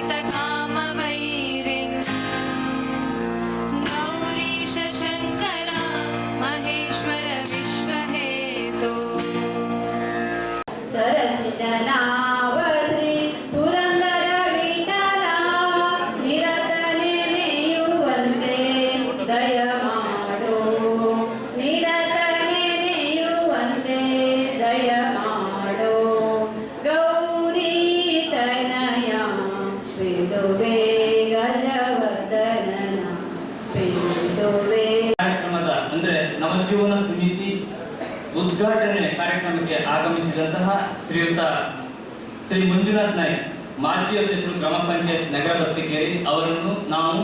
कामवैरिन् गौरीश शङ्कर महेश्वर विश्वहेतो सरसिजनाव श्री पुरंदर विठला निरतने नेयुवंते दय माडो निरतने नेयुवंते दय माडो गौरी तनया पिंडुवे गजवर्धनನ पिंडुवे ಕಾರ್ಯಕ್ರಮದ ಅಂದ್ರೆ ನವಜೀವನ ಸಮಿತಿ ಉದ್ಘಾಟನೆ ಕಾರ್ಯಕ್ರಮಕ್ಕೆ ಆಗಮಿಸಿದಂತಹ ಶ್ರೀ ಮಂಜುನಾಥ್ ನಾಯ್ಕ್ ಮಾಜಿ ಅಧ್ಯಕ್ಷರು ಗ್ರಾಮ ಪಂಚಾಯತ್ ನಗರ ಬಸ್ತಿಕೇರಿ ಅವರನ್ನು ನಾವು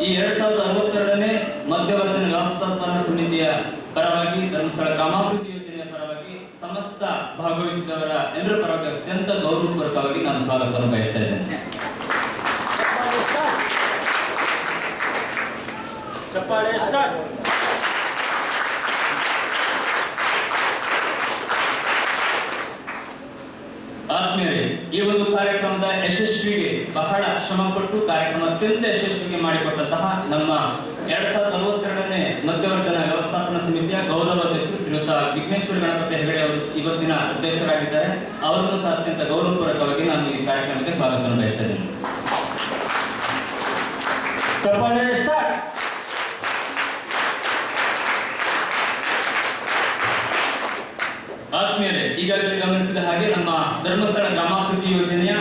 ಈ 2062ನೇ ಮಧ್ಯವರ್ತಿನ ವ್ಯವಸ್ಥಾಪನಾ ಸಮಿತಿಯ ಪರವಾಗಿ ಧರ್ಮಸ್ಥಳ ಗ್ರಾಮಾಭಿವೃದ್ಧಿ ಯೋಜನೆಯ ಪರವಾಗಿ ಸಮಸ್ತ ಭಾಗವಹಿಸಿದವರ ಎಲ್ಲರ ಪರವಾಗಿ ಅತ್ಯಂತ ಗೌರವಪೂರ್ವಕವಾಗಿ ನಾನು ಸ್ವಾಗತವನ್ನು ಬಯಸ್ತಾ ಇದ್ದೇನೆ. ಆತ್ಮೀಯರೇ, ಈ ಒಂದು ಕಾರ್ಯಕ್ರಮದ ಯಶಸ್ವಿಗೆ ಬಹಳ ಶ್ರಮ ಪಟ್ಟು ಕಾರ್ಯಕ್ರಮ ಅತ್ಯಂತ ಯಶಸ್ವಿಗೆ ಮಾಡಿಕೊಟ್ಟಂತಹ ನಮ್ಮ 2062ನೇ ಮಧ್ಯವರ್ತಿನ ವ್ಯವಸ್ಥಾಪನಾ ಸಮಿತಿಯ ಗೌರವ ಅಧ್ಯಕ್ಷರು ಶ್ರೀಯುತ ವಿಘ್ನೇಶ್ವರ ಗಣಪತಿ ಹೆಗಡೆ ಅವರು ಇವತ್ತಿನ ಅಧ್ಯಕ್ಷರಾಗಿದ್ದಾರೆ. ಅವರನ್ನು ಸಹ ಅತ್ಯಂತ ಗೌರವಪೂರ್ವಕವಾಗಿ ನಾನು ಈ ಕಾರ್ಯಕ್ರಮಕ್ಕೆ ಸ್ವಾಗತವನ್ನು ಬಯಸ್ತಾ ಇದ್ದೇನೆ. ಆತ್ಮೀಯರೇ, ಈಗಾಗಲೇ ಗಮನಿಸಿದ ಹಾಗೆ ನಮ್ಮ ಧರ್ಮಸ್ಥಳ ಗ್ರಾಮಾಭಿವೃದ್ಧಿ ಯೋಜನೆಯ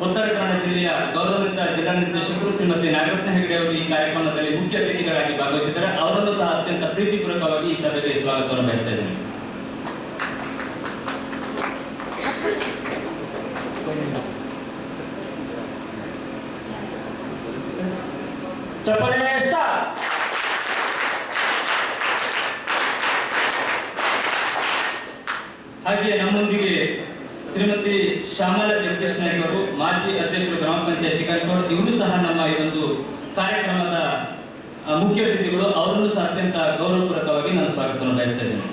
ಉತ್ತರ ಕನ್ನಡ ಜಿಲ್ಲೆಯ ಗೌರವಿತ ಜಿಲ್ಲಾ ನಿರ್ದೇಶಕರು ಶ್ರೀಮತಿ ನಾಗರತ್ನ ಹೆಗಡೆ ಅವರು ಈ ಕಾರ್ಯಕ್ರಮದಲ್ಲಿ ಮುಖ್ಯ ಅತಿಥಿಗಳಾಗಿ ಭಾಗವಹಿಸಿದ್ದಾರೆ. ಅವರನ್ನು ಸಹ ಅತ್ಯಂತ ಪ್ರೀತಿಪೂರ್ವಕವಾಗಿ ಈ ಸಭೆಗೆ ಸ್ವಾಗತವನ್ನು ಬಯಸ್ತಾ ಇದ್ದೇನೆ. ಹಾಗೆ ನಮ್ಮೊಂದಿಗೆ ಶ್ರೀಮತಿ ಶ್ಯಾಮಲ ಜಗದೀಶ್ ನಾಯ್ಕ ಅವರು ಮಾಜಿ ಅಧ್ಯಕ್ಷರು ಗ್ರಾಮ ಪಂಚಾಯತ್ ಚಿಕ್ಕನಕೋಡ್, ಇವರು ಸಹ ನಮ್ಮ ಈ ಒಂದು ಕಾರ್ಯಕ್ರಮದ ಮುಖ್ಯ ಅತಿಥಿಗಳು. ಅವರನ್ನು ಸಹ ಅತ್ಯಂತ ಗೌರವಪೂರ್ವಕವಾಗಿ ನಾನು ಸ್ವಾಗತವನ್ನು ಬಯಸ್ತಾ ಇದ್ದೇನೆ.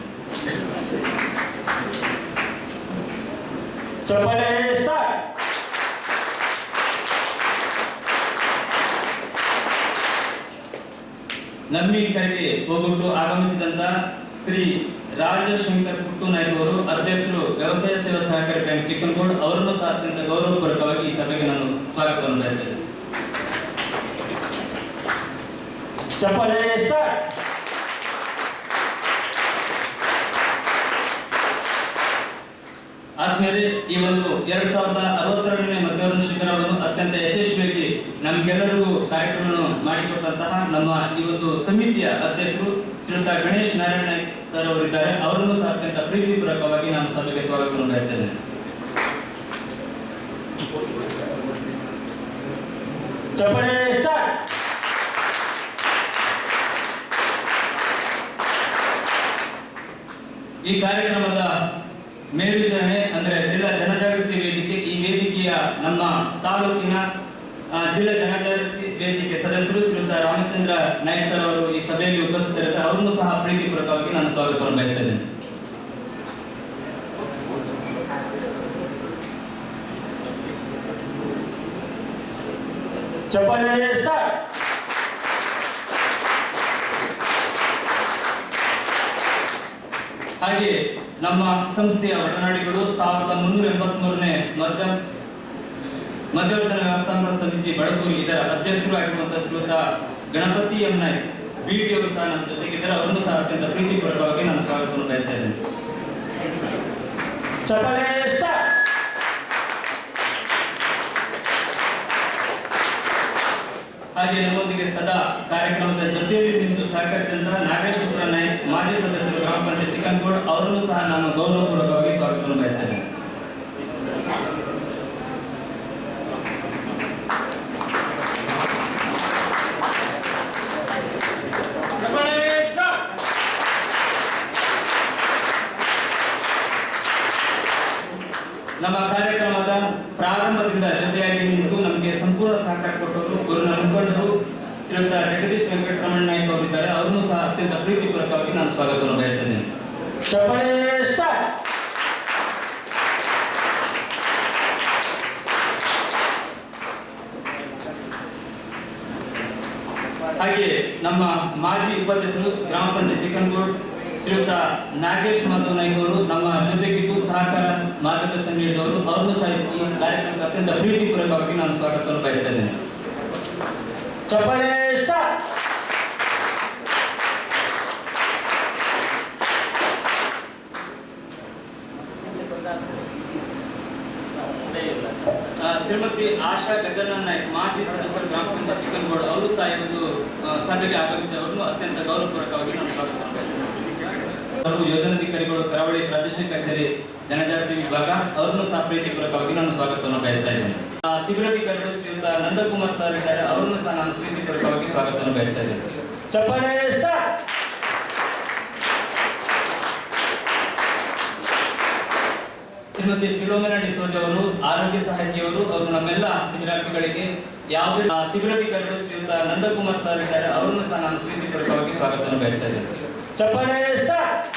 ನಮ್ಮ ಈ ಕರೆಗೆ ಹೋಗೊಟ್ಟು ಆಗಮಿಸಿದಂತ ಶ್ರೀ ರಾಜಶಂಕರ್ ಪುಟ್ಟು ನಾಯ್ಕ ಅವರು ಅಧ್ಯಕ್ಷರು ವ್ಯವಸಾಯ ಸೇವಾ ಸಹಕಾರಿ ಬ್ಯಾಂಕ್ ಚಿಕ್ಕನಕೋಡ್, ಅವರನ್ನು ಸಹ ಅತ್ಯಂತ ಗೌರವಪೂರ್ವಕವಾಗಿ ಈ ಸಭೆಗೆ ನಾನು ಸ್ವಾಗತವನ್ನು ಬಯಸ್ತೇನೆ. ಆದ್ಮೇಲೆ ಈ ಒಂದು 2062ನೇ ಮಧ್ಯವರ್ಣ ಶಿಬಿರವನ್ನು ಅತ್ಯಂತ ಯಶಸ್ವಿಯಾಗಿ ನಮ್ಗೆಲ್ಲರಿಗೂ ಕಾರ್ಯಕ್ರಮವನ್ನು ಮಾಡಿಕೊಟ್ಟಂತಹ ನಮ್ಮ ಈ ಒಂದು ಸಮಿತಿಯ ಅಧ್ಯಕ್ಷರು ಶ್ರೀಯುತ ಗಣೇಶ್ ನಾರಾಯಣ ಸರ್ ಅವರಿದ್ದಾರೆ. ಅವರನ್ನು ಸಹ ಅತ್ಯಂತ ಪ್ರೀತಿಪೂರ್ವಕವಾಗಿ ನಾನು ಸಭೆಗೆ ಸ್ವಾಗತವನ್ನು ಬಯಸ್ತೇನೆ. ಈ ಕಾರ್ಯಕ್ರಮದ ಮೇಲ್ವಿಚಾರಣೆ ಅಂದ್ರೆ ಜಿಲ್ಲಾ ಜನಜಾಗೃತಿ ವೇದಿಕೆ, ಈ ವೇದಿಕೆಯ ನಮ್ಮ ತಾಲೂಕಿನ ಜಿಲ್ಲಾ ಜನಜಾಗೃತಿ ವೇದಿಕೆ ಸದಸ್ಯರು ಶ್ರೀಯುತ ರಾಮಚಂದ್ರ ನಾಯ್ಕ ಸರ್ ಅವರು ಈ ಸಭೆಯಲ್ಲಿ ಉಪಸ್ಥಿತರಿದ್ದಾರೆ. ಅವರನ್ನು ಸಹ ಪ್ರೀತಿಪೂರ್ವಕವಾಗಿ ನಾನು ಸ್ವಾಗತವನ್ನು ಬಯಸ್ತಾ ಇದ್ದೇನೆ. ಹಾಗೆ ನಮ್ಮ ಸಂಸ್ಥೆಯ ಒಡನಾಡಿಗಳು 1383ನೇ ಮಧ್ಯವರ್ತಿನ ವ್ಯವಸ್ಥಾಪನಾ ಸಮಿತಿ ಬಡಗೂರು ಇದರ ಅಧ್ಯಕ್ಷರು ಆಗಿರುವಂತಹ ಶ್ರೀಯುತ ಗಣಪತಿ ಎಂ ನಾಯ್ಕ್ ಬಿಟಿ ಅವರು ಸಹ ನಮ್ಮ ಜೊತೆಗಿದ್ದಾರೆ. ಅವರನ್ನು ಸಹ ಅತ್ಯಂತ ಪ್ರೀತಿಪೂರ್ವಕವಾಗಿ ನಾನು ಸ್ವಾಗತವನ್ನು ಬಯಸ್ತಾ ಇದ್ದೇನೆ. ಹಾಗೆ ನಮ್ಮೊಂದಿಗೆ ಸದಾ ಕಾರ್ಯಕ್ರಮದ ಜೊತೆಯಲ್ಲಿ ನಿಂತು ಸಹಕರಿಸಿದಂತಹ ನಾಗೇಶ್ವರ ನಾಯ್ಕ್ ಮಾಜಿ ಸದಸ್ಯರು ಗ್ರಾಮ ಪಂಚಾಯತ್ ಚಿಕ್ಕನಕೋಡ್, ಅವರನ್ನು ಸಹ ನಾನು ಗೌರವಪೂರ್ವಕವಾಗಿ ಸ್ವಾಗತವನ್ನು ಬಯಸ್ತೇನೆ. ನಮ್ಮ ಕಾರ್ಯಕ್ರಮದ ಪ್ರಾರಂಭದಿಂದ ಜೊತೆಯಾಗಿ ನಿಂತು ನಮಗೆ ಸಂಪೂರ್ಣ ಸಹಕಾರ ಕೊಟ್ಟವರು ಗುರುನ ಮುಖಂಡರು ಶ್ರೀಯುತ ಜಗದೀಶ್ ವೆಂಕಟರಮಣ ನಾಯ್ಕ ಅವರಿದ್ದಾರೆ. ಅವರನ್ನು ಸಹ ಅತ್ಯಂತ ಪ್ರೀತಿಪೂರ್ವಕವಾಗಿ ನಾನು ಸ್ವಾಗತವನ್ನು ಬಯಸ್ತೇನೆ. ಹಾಗೆ ನಮ್ಮ ಮಾಜಿ ಉಪಾಧ್ಯಕ್ಷರು ಗ್ರಾಮ ಪಂಚಾಯತ್ ಚಿಕ್ಕನಗೂಡು ಶ್ರೀಯುತ ನಾಗೇಶ್ ಮಾಧವ್ ನಾಯ್ಕ ಅವರು ನಮ್ಮ ಜೊತೆಗಿದ್ದು ಸಹಕಾರ ಮಾರ್ಗದರ್ಶನ ನೀಡಿದವರು, ಅವರನ್ನು ಸಹ ಈ ಕಾರ್ಯಕ್ರಮಕ್ಕೆ ಅತ್ಯಂತ ಪ್ರೀತಿಪೂರ್ವಕವಾಗಿ ನಾನು ಸ್ವಾಗತವನ್ನು ಬಯಸ್ತಾ ಇದ್ದೇನೆ. ಚಪ್ಪಾಳೆ ಸ್ಟಾರ್ಟ್. ಶ್ರೀಮತಿ ಆಶಾ ಗಜನನ್ ನಾಯ್ಕ ಮಾಜಿ ಸದಸ್ಯರು ಗ್ರಾಮ ಪಂಚಾಯತ್ ಚಿಕ್ಕನಗೂಡು, ಅವರು ಸಹ ಈ ಒಂದು ಸಭೆಗೆ ಆಗಮಿಸಿದವರನ್ನು ಅತ್ಯಂತ ಗೌರವಪೂರ್ವಕವಾಗಿ ನಾನು ಸ್ವಾಗತ ಅವರು ಯೋಜನಾಧಿಕಾರಿಗಳು ಕರಾವಳಿ ಪ್ರಾದೇಶಿಕ ಕಚೇರಿ ಜನಜಾತಿ ವಿಭಾಗ, ಅವರನ್ನು ಸಹ ಪ್ರೀತಿಪೂರ್ವಕವಾಗಿ ನಾನು ಸ್ವಾಗತವನ್ನು ಬಯಸ್ತಾ ಇದ್ದೇನೆ. ಶಿಬಿರಾಧಿಕಾರಿಗಳು ಶ್ರೀಯುತ ನಂದಕುಮಾರ್ ಸರ್ ಇದ್ದಾರೆ, ಅವರನ್ನು ಸಹ ನಾನು ಪ್ರೀತಿಪೂರ್ವಕವಾಗಿ ಸ್ವಾಗತವನ್ನು ಬಯಸ್ತಾ ಇದ್ದೇನೆ. ಚಪ್ಪಾಳೆ ಸ್ಟಾರ್ಟ್. ಶ್ರೀಮತಿ ಫಿಲೋಮಿನಾ ಡಿಸೋಜ ಅವರು ಆರೋಗ್ಯ ಸಹಾಯಕಿಯವರು, ಅವರು ನಮ್ಮೆಲ್ಲ ಶಿಬಿರಾರ್ಥಿಗಳಿಗೆ ಯಾವುದೇ ಶಿಬಿರಾಧಿಕಾರಿಗಳು ಶ್ರೀಯುತ ನಂದಕುಮಾರ್ ಸರ್ ಇದ್ದಾರೆ, ಅವರನ್ನು ಸಹ ನಾನು ಪ್ರೀತಿಪೂರ್ವಕವಾಗಿ ಸ್ವಾಗತವನ್ನು ಬಯಸ್ತಾ ಇದ್ದೇನೆ. ಚಪ್ಪಾಳೆ ಸ್ಟಾರ್ಟ್.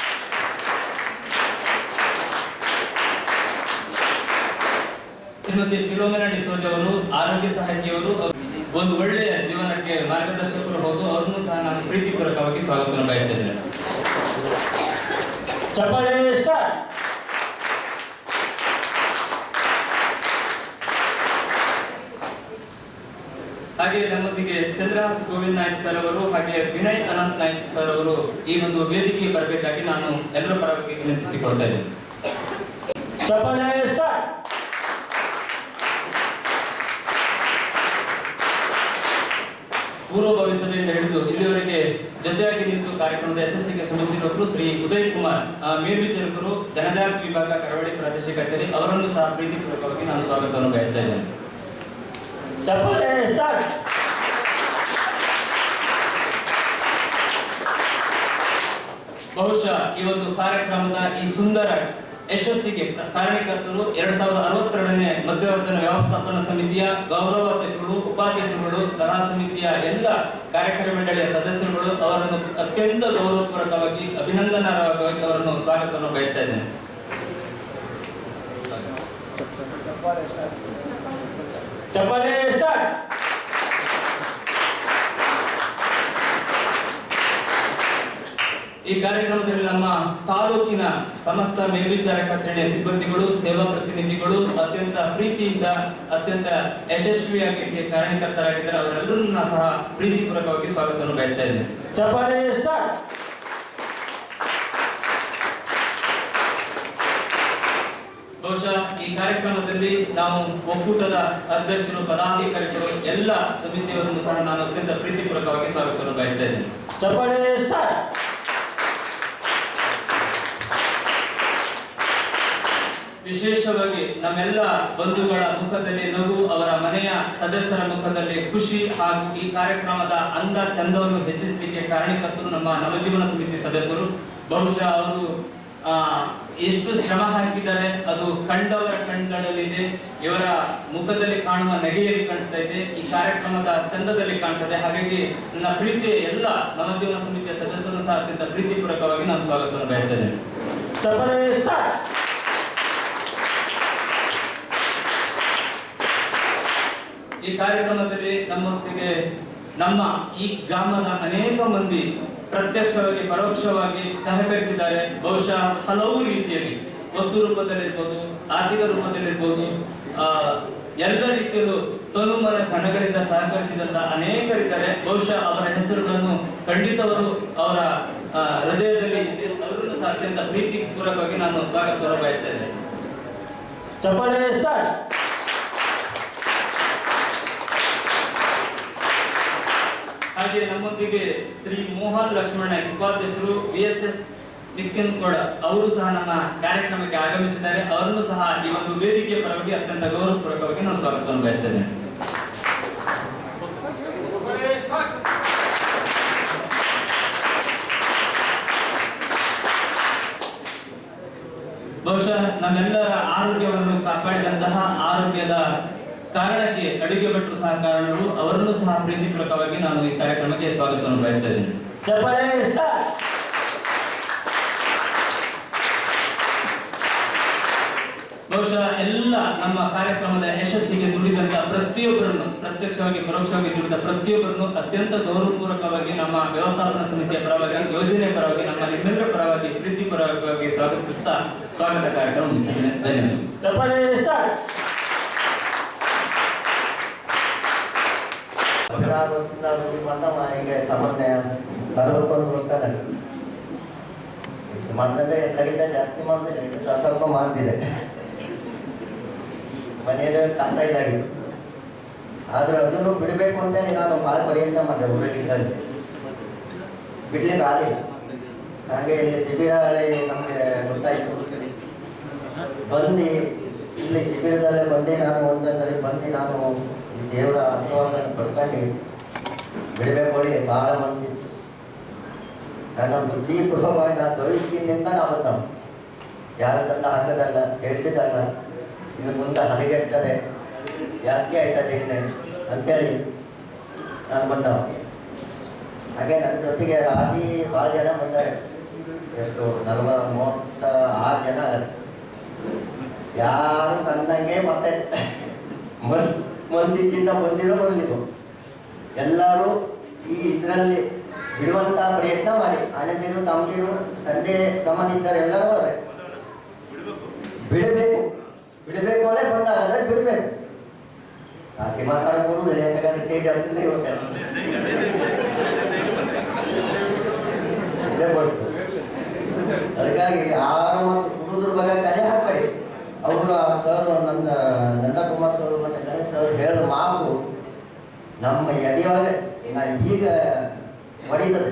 ಶ್ರೀಮತಿ ಫಿಲೋಮಿನಾ ಡಿಸೋಜ ಅವರು ಆರೋಗ್ಯ ಸಹಾಯಕಿಯವರು, ಒಂದು ಒಳ್ಳೆಯ ಜೀವನಕ್ಕೆ ಮಾರ್ಗದರ್ಶಕರು ಹೌದು, ಅವರನ್ನು ಸಹ ನಾನು ಪ್ರೀತಿಪೂರ್ವಕವಾಗಿ ಸ್ವಾಗತವನ್ನು ಬಯಸ್ತಾ ಇದ್ದೇನೆ. ಚಪ್ಪಾಳೆ ಸ್ಟಾರ್ಟ್. ಹಾಗೆ ನಮ್ಮೊಂದಿಗೆ ಚಂದ್ರಹಾಸ್ ಗೋವಿಂದ್ ನಾಯ್ಕ ಸರ್ ಅವರು ಹಾಗೆ ವಿನಯ್ ಅನಂತ್ ನಾಯ್ಕ ಸರ್ ಅವರು ಈ ಒಂದು ವೇದಿಕೆಗೆ ಬರಬೇಕಾಗಿ ನಾನು ಎಲ್ಲರ ಪರವಾಗಿ ವಿನಂತಿಸಿಕೊಳ್ತಾ ಇದ್ದೇನೆ. ಚಪ್ಪಾಳೆ ಸ್ಟಾರ್ಟ್. ಪೂರ್ವಭಾವಿ ಸಭೆಯಿಂದ ಹಿಡಿದು ಇಲ್ಲಿವರೆಗೆ ಜೊತೆಯಾಗಿ ನಿಂತು ಕಾರ್ಯಕ್ರಮದ ಯಶಸ್ಸಿಗೆ ಶ್ರಮಿಸಿದವರು ಶ್ರೀ ಉದಯ್ ಕುಮಾರ್ ಮೇಲ್ವಿಚಾರಕರು, ಜನಜಾತಿ ವಿಭಾಗ, ಕರಾವಳಿ ಪ್ರಾದೇಶಿಕ ಕಚೇರಿ, ಅವರನ್ನು ಸಹ ಪ್ರೀತಿಪೂರ್ವಕವಾಗಿ ನಾನು ಸ್ವಾಗತವನ್ನು ಬಯಸ್ತಾ ಇದ್ದೇನೆ. ಚಪ್ಪಾಳೆ ಸ್ಟಾರ್ಟ್. ಬಹುಶಃ ಈ ಒಂದು ಕಾರ್ಯಕ್ರಮದ ಈ ಸುಂದರ ಯಶಸ್ಸಿಗೆ ಕಾರಣೀಕರ್ತರು 2062ನೇ ಮಧ್ಯವರ್ಜನ ವ್ಯವಸ್ಥಾಪನಾ ಸಮಿತಿಯ ಗೌರವಾಧ್ಯಕ್ಷರು, ಉಪಾಧ್ಯಕ್ಷರುಗಳು, ಸಲಹಾ ಸಮಿತಿಯ ಎಲ್ಲ ಕಾರ್ಯಕ್ರಮ ಮಂಡಳಿಯ ಸದಸ್ಯರುಗಳು, ಅವರನ್ನು ಅತ್ಯಂತ ಗೌರವಪೂರ್ವಕವಾಗಿ ಅಭಿನಂದನಾರ್ಹವಾಗಿ ಅವರನ್ನು ಸ್ವಾಗತವನ್ನು ಬಯಸ್ತಾ ಇದ್ದೇನೆ. ಚಪ್ಪಾಳೆ ಸ್ಟಾರ್ಟ್. ಈ ಕಾರ್ಯಕ್ರಮದಲ್ಲಿ ನಮ್ಮ ತಾಲೂಕಿನ ಸಮಸ್ತ ಮೇಲ್ವಿಚಾರಕ ಶ್ರೇಣಿಯ ಸಿಬ್ಬಂದಿಗಳು, ಸೇವಾ ಪ್ರತಿನಿಧಿಗಳು ಅತ್ಯಂತ ಪ್ರೀತಿಯಿಂದ ಅತ್ಯಂತ ಯಶಸ್ವಿಯಾಗಿ ಕಾರಣೀಕರ್ತರಾಗಿದ್ದಾರೆ, ಅವರೆಲ್ಲರನ್ನ ಸಹ ಪ್ರೀತಿಪೂರ್ವಕವಾಗಿ ಸ್ವಾಗತವನ್ನು ಬಯಸ್ತಾ ಇದ್ದೇನೆ. ಚಪ್ಪಾಳೆ ಸ್ಟಾರ್ಟ್. ಬಹುಶಃ ಈ ಕಾರ್ಯಕ್ರಮದಲ್ಲಿ ನಾವು ಒಕ್ಕೂಟದ ಅಧ್ಯಕ್ಷರು, ಪದಾಧಿಕಾರಿಗಳು, ಎಲ್ಲ ಸಮಿತಿಯವರನ್ನು ಸಹ ನಾನು ಅತ್ಯಂತ ಪ್ರೀತಿಪೂರ್ವಕವಾಗಿ ಸ್ವಾಗತವನ್ನು ಬಯಸ್ತಾ ಇದ್ದೇನೆ. ಚಪ್ಪಾಳೆ ಸ್ಟಾರ್ಟ್. ವಿಶೇಷವಾಗಿ ನಮ್ಮೆಲ್ಲ ಬಂಧುಗಳ ಮುಖದಲ್ಲಿ ನಗು, ಅವರ ಮನೆಯ ಸದಸ್ಯರ ಮುಖದಲ್ಲಿ ಖುಷಿ ಹಾಗೂ ಈ ಕಾರ್ಯಕ್ರಮದ ಅಂದ ಚಂದವನ್ನು ಹೆಚ್ಚಿಸಲಿಕ್ಕೆ ಕಾರಣೀಕರ್ತರು ನಮ್ಮ ನವಜೀವನ ಸಮಿತಿ ಸದಸ್ಯರು. ಬಹುಶಃ ಅವರು ಎಷ್ಟು ಶ್ರಮ ಹಾಕಿದ್ದಾರೆ ಅದು ಕಂಡವರ ಕಣ್ಗಳಲ್ಲಿದೆ, ಇವರ ಮುಖದಲ್ಲಿ ಕಾಣುವ ನಗೆಯಲ್ಲಿ ಕಾಣ್ತಾ ಇದೆ, ಈ ಕಾರ್ಯಕ್ರಮದ ಚಂದದಲ್ಲಿ ಕಾಣ್ತದೆ. ಹಾಗಾಗಿ ನನ್ನ ಪ್ರೀತಿಯ ಎಲ್ಲ ನವಜೀವನ ಸಮಿತಿಯ ಸದಸ್ಯರು ಸಹ ಅತ್ಯಂತ ಪ್ರೀತಿಪೂರ್ವಕವಾಗಿ ನಾನು ಸ್ವಾಗತವನ್ನು ಬಯಸ್ತಾ ಇದ್ದೇನೆ. ಚಪ್ಪಾಳೆ ಸ್ಟಾರ್ಟ್. ಈ ಕಾರ್ಯಕ್ರಮದಲ್ಲಿ ನಮ್ಮೊಟ್ಟಿಗೆ ನಮ್ಮ ಈ ಗ್ರಾಮದ ಅನೇಕ ಮಂದಿ ಪ್ರತ್ಯಕ್ಷವಾಗಿ ಪರೋಕ್ಷವಾಗಿ ಸಹಕರಿಸಿದ್ದಾರೆ. ಬಹುಶಃ ಹಲವು ರೀತಿಯಲ್ಲಿ ವಸ್ತು ರೂಪದಲ್ಲಿರ್ಬೋದು, ಆರ್ಥಿಕ ರೂಪದಲ್ಲಿರ್ಬೋದು, ಎಲ್ಲ ರೀತಿಯಲ್ಲೂ ತನುಮನ ಧನಗಳಿಂದ ಸಹಕರಿಸಿದಂತ ಅನೇಕರಿದ್ದಾರೆ. ಬಹುಶಃ ಅವರ ಹೆಸರುಗಳನ್ನು ಖಂಡಿತವರು ಅವರ ಹೃದಯದಲ್ಲಿ ಅವರನ್ನು ಸಹ ಅತ್ಯಂತ ಪ್ರೀತಿಪೂರ್ವಕವಾಗಿ ನಾನು ಸ್ವಾಗತವನ್ನು ಬಯಸ್ತಾ ಇದ್ದೇನೆ. ಚಪ್ಪಾಳೆ ಸ್ಟಾರ್ಟ್. ಹಾಗೆ ನಮ್ಮೊಂದಿಗೆ ಶ್ರೀ ಮೋಹನ್ ಲಕ್ಷ್ಮಣ ಉಪಾಧ್ಯಕ್ಷರು, VSS ಚಿಕ್ಕನಗೂಡ, ಅವರು ಸಹ ನಮ್ಮ ಕಾರ್ಯಕ್ರಮಕ್ಕೆ ಆಗಮಿಸಿದ್ದಾರೆ. ಅವರನ್ನು ಸಹ ಈ ಒಂದು ವೇದಿಕೆಯ ಪರವಾಗಿ ಅತ್ಯಂತ ಗೌರವಪೂರ್ವಕವಾಗಿ ನಾನು ಸ್ವಾಗತವನ್ನು ಬಯಸ್ತಾ ಇದ್ದೇನೆ. ಬಹುಶಃ ನಮ್ಮೆಲ್ಲರ ಆರೋಗ್ಯವನ್ನು ಕಾಪಾಡಿದಂತಹ ಆರೋಗ್ಯದ ಕಾರಣಕ್ಕೆ ಅಡುಗೆ ಭಟ್ರು ಸಹ ಕಾರಣರು, ಅವರನ್ನು ಸಹ ಪ್ರೀತಿಪೂರ್ವಕವಾಗಿ ನಾನು ಈ ಕಾರ್ಯಕ್ರಮಕ್ಕೆ ಸ್ವಾಗತವನ್ನು ಬಯಸ್ತಾ ಇದ್ದೇನೆ. ಚಪ್ಪಾಳೆ ಸ್ಟಾರ್ಟ್. ಬಹುಶಃ ಎಲ್ಲ ನಮ್ಮ ಕಾರ್ಯಕ್ರಮದ ಯಶಸ್ಸಿಗೆ ದುಡಿದಂತ ಪ್ರತಿಯೊಬ್ಬರನ್ನು, ಪ್ರತ್ಯಕ್ಷವಾಗಿ ಪರೋಕ್ಷವಾಗಿ ದುಡಿದ ಪ್ರತಿಯೊಬ್ಬರನ್ನು ಅತ್ಯಂತ ಗೌರವಪೂರ್ವಕವಾಗಿ ನಮ್ಮ ವ್ಯವಸ್ಥಾಪನಾ ಸಮಿತಿಯ ಪರವಾಗಿ, ಯೋಜನೆ ಪರವಾಗಿ, ನಮ್ಮ ನಿಮ್ಮೆಲ್ಲರ ಪರವಾಗಿ, ಪ್ರೀತಿ ಪರವಾಗಿ ಸ್ವಾಗತಿಸುತ್ತಾ ಸ್ವಾಗತ ಕಾರ್ಯಕ್ರಮ ಮುಗಿಸುತ್ತೇನೆ. ಧನ್ಯವಾದ. ಚಪ್ಪಾಳೆ ಸ್ಟಾರ್ಟ್. ಈಗ ಸಾಮಾನ್ಯ 41 ವರ್ಷ ಮಾಡಿದ್ರೆ ಎಲ್ಲರಿಗಿಂತ ಜಾಸ್ತಿ ಮಾಡಿದ್ರೆ ಸ್ವಲ್ಪ ಮಾಡ್ತಿದೆ. ಮನೆಯಲ್ಲಿ ಕಾಣ್ತಾ ಇದ್ದಾಗಿತ್ತು. ಆದ್ರೆ ಅದನ್ನು ಬಿಡಬೇಕು ಅಂತೇಳಿ ನಾನು ಭಾಳ ಪ್ರಯತ್ನ ಮಾಡಿದೆ. ಊರಿನಲ್ಲಿ ಬಿಡ್ಲಿಕ್ಕೆ ಆಗಲಿಲ್ಲ. ಹಾಗೆ ಇಲ್ಲಿ ಶಿಬಿರ ನಮಗೆ ಗೊತ್ತಾಯಿತು. ಬಂದು ಇಲ್ಲಿ ಶಿಬಿರದಲ್ಲೇ ಬಂದು ನಾನು ಒಂದೊಂದರಿ ಬಂದು ನಾನು ಈ ದೇವರ ಆಶೀರ್ವಾದವನ್ನು ಪಡ್ಕೊಂಡು ಬಿಡಬೇಕು ಹೇಳಿ ಭಾಳ ಮನಸ್ಸಿತ್ತು. ನನ್ನ ಬುದ್ಧಿಪೂರ್ವಕವಾಗಿ ನಾನು ಸವಿಸ್ಕಿನಿಂದ ನಾವು ಬಂದವು. ಯಾರು ತಂದ ಹಾಕದಲ್ಲ, ಕೆಡಿಸಿದಲ್ಲ, ಇದು ಮುಂದೆ ಹದಗೆಡ್ತದೆ, ಜಾಸ್ತಿ ಆಯ್ತದೆ ಇನ್ನೇ ಅಂತೇಳಿ ನಾನು ಬಂದವ. ಹಾಗೆ ನನ್ನ ಜೊತೆಗೆ ರಾಶಿ ಭಾಳ ಜನ ಬಂದ್ದಾರೆ. ಎಷ್ಟು 36 ಜನ. ಯಾರು ತಂದಂಗೆ ಮತ್ತೆ ಮನಸ್ಸಿಂದ ಬಂದಿರೋ ಬರಲಿದ್ದು ಎಲ್ಲರೂ ಈ ಇದರಲ್ಲಿ ಬಿಡುವಂಥ ಪ್ರಯತ್ನ ಮಾಡಿ. ಅಣ್ಣಂದಿರು, ತಮ್ಮದಿರು, ತಂದೆ ತಮ್ಮನಿದ್ದಾರೆ, ಎಲ್ಲರೂ ಅವರೇ ಬಿಡಬೇಕು ಒಳ್ಳೆ ಬಂದಾಗ ಬಿಡಬೇಕು. ಆಕೆ ಮಾತಾಡಬಹುದು ಯಾಕಂದ್ರೆ ತೇಜ್ ಆಗ್ತಿದ್ದೆ ಇರುತ್ತೆ ಅದಕ್ಕಾಗಿ ಯಾರು ಮತ್ತು ಹುಡುಗರ ಬಗ್ಗೆ ತಲೆ ಹಾಕಬೇಡಿ. ಅವರು ಆ ಸರ್ ನಂದಕುಮಾರ್ ಸರ್ ಮತ್ತು ಗಣೇಶ್ ಸರ್ ಹೇಳಿದ ಮಾತು ನಮ್ಮ ಎದೆಯೊಳಗೆ ಈಗ ಹೊಡಿತದೆ.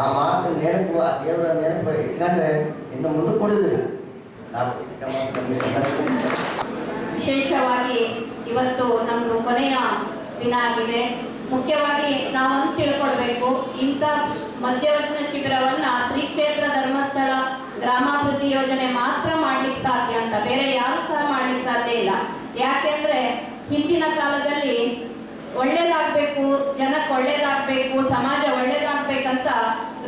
ಆ ಮಾತು ನೆನಪು, ಆ ದೇವರ ನೆನಪು ಇಟ್ಕೊಂಡ್ರೆ ಇನ್ನು ಮುಂದೆ ಕೊಡಿದ್ರಿ ಸಾಕು. ವಿಶೇಷವಾಗಿ ಇವತ್ತು ನಮ್ಮದು ಕೊನೆಯ ದಿನ ಆಗಿದೆ. ಮುಖ್ಯವಾಗಿ ನಾವಂತ ತಿಳ್ಕೊಳ್ಬೇಕು, ಇಂಥ ಮಧ್ಯವಚನ ಶಿಬಿರವನ್ನ ಶ್ರೀ ಕ್ಷೇತ್ರ ಧರ್ಮಸ್ಥಳ ಗ್ರಾಮಾಭಿವೃದ್ಧಿ ಯೋಜನೆ ಮಾತ್ರ ಮಾಡ್ಲಿಕ್ಕೆ ಸಾಧ್ಯ ಅಂತ, ಬೇರೆ ಯಾರು ಸಹ ಮಾಡ್ಲಿಕ್ಕೆ ಸಾಧ್ಯ ಇಲ್ಲ. ಯಾಕೆಂದ್ರೆ ಹಿಂದಿನ ಕಾಲದಲ್ಲಿ ಒಳ್ಳೇದಾಗಬೇಕು, ಜನಕ್ಕೆ ಒಳ್ಳೇದಾಗಬೇಕು, ಸಮಾಜ ಒಳ್ಳೇದಾಗಬೇಕಂತ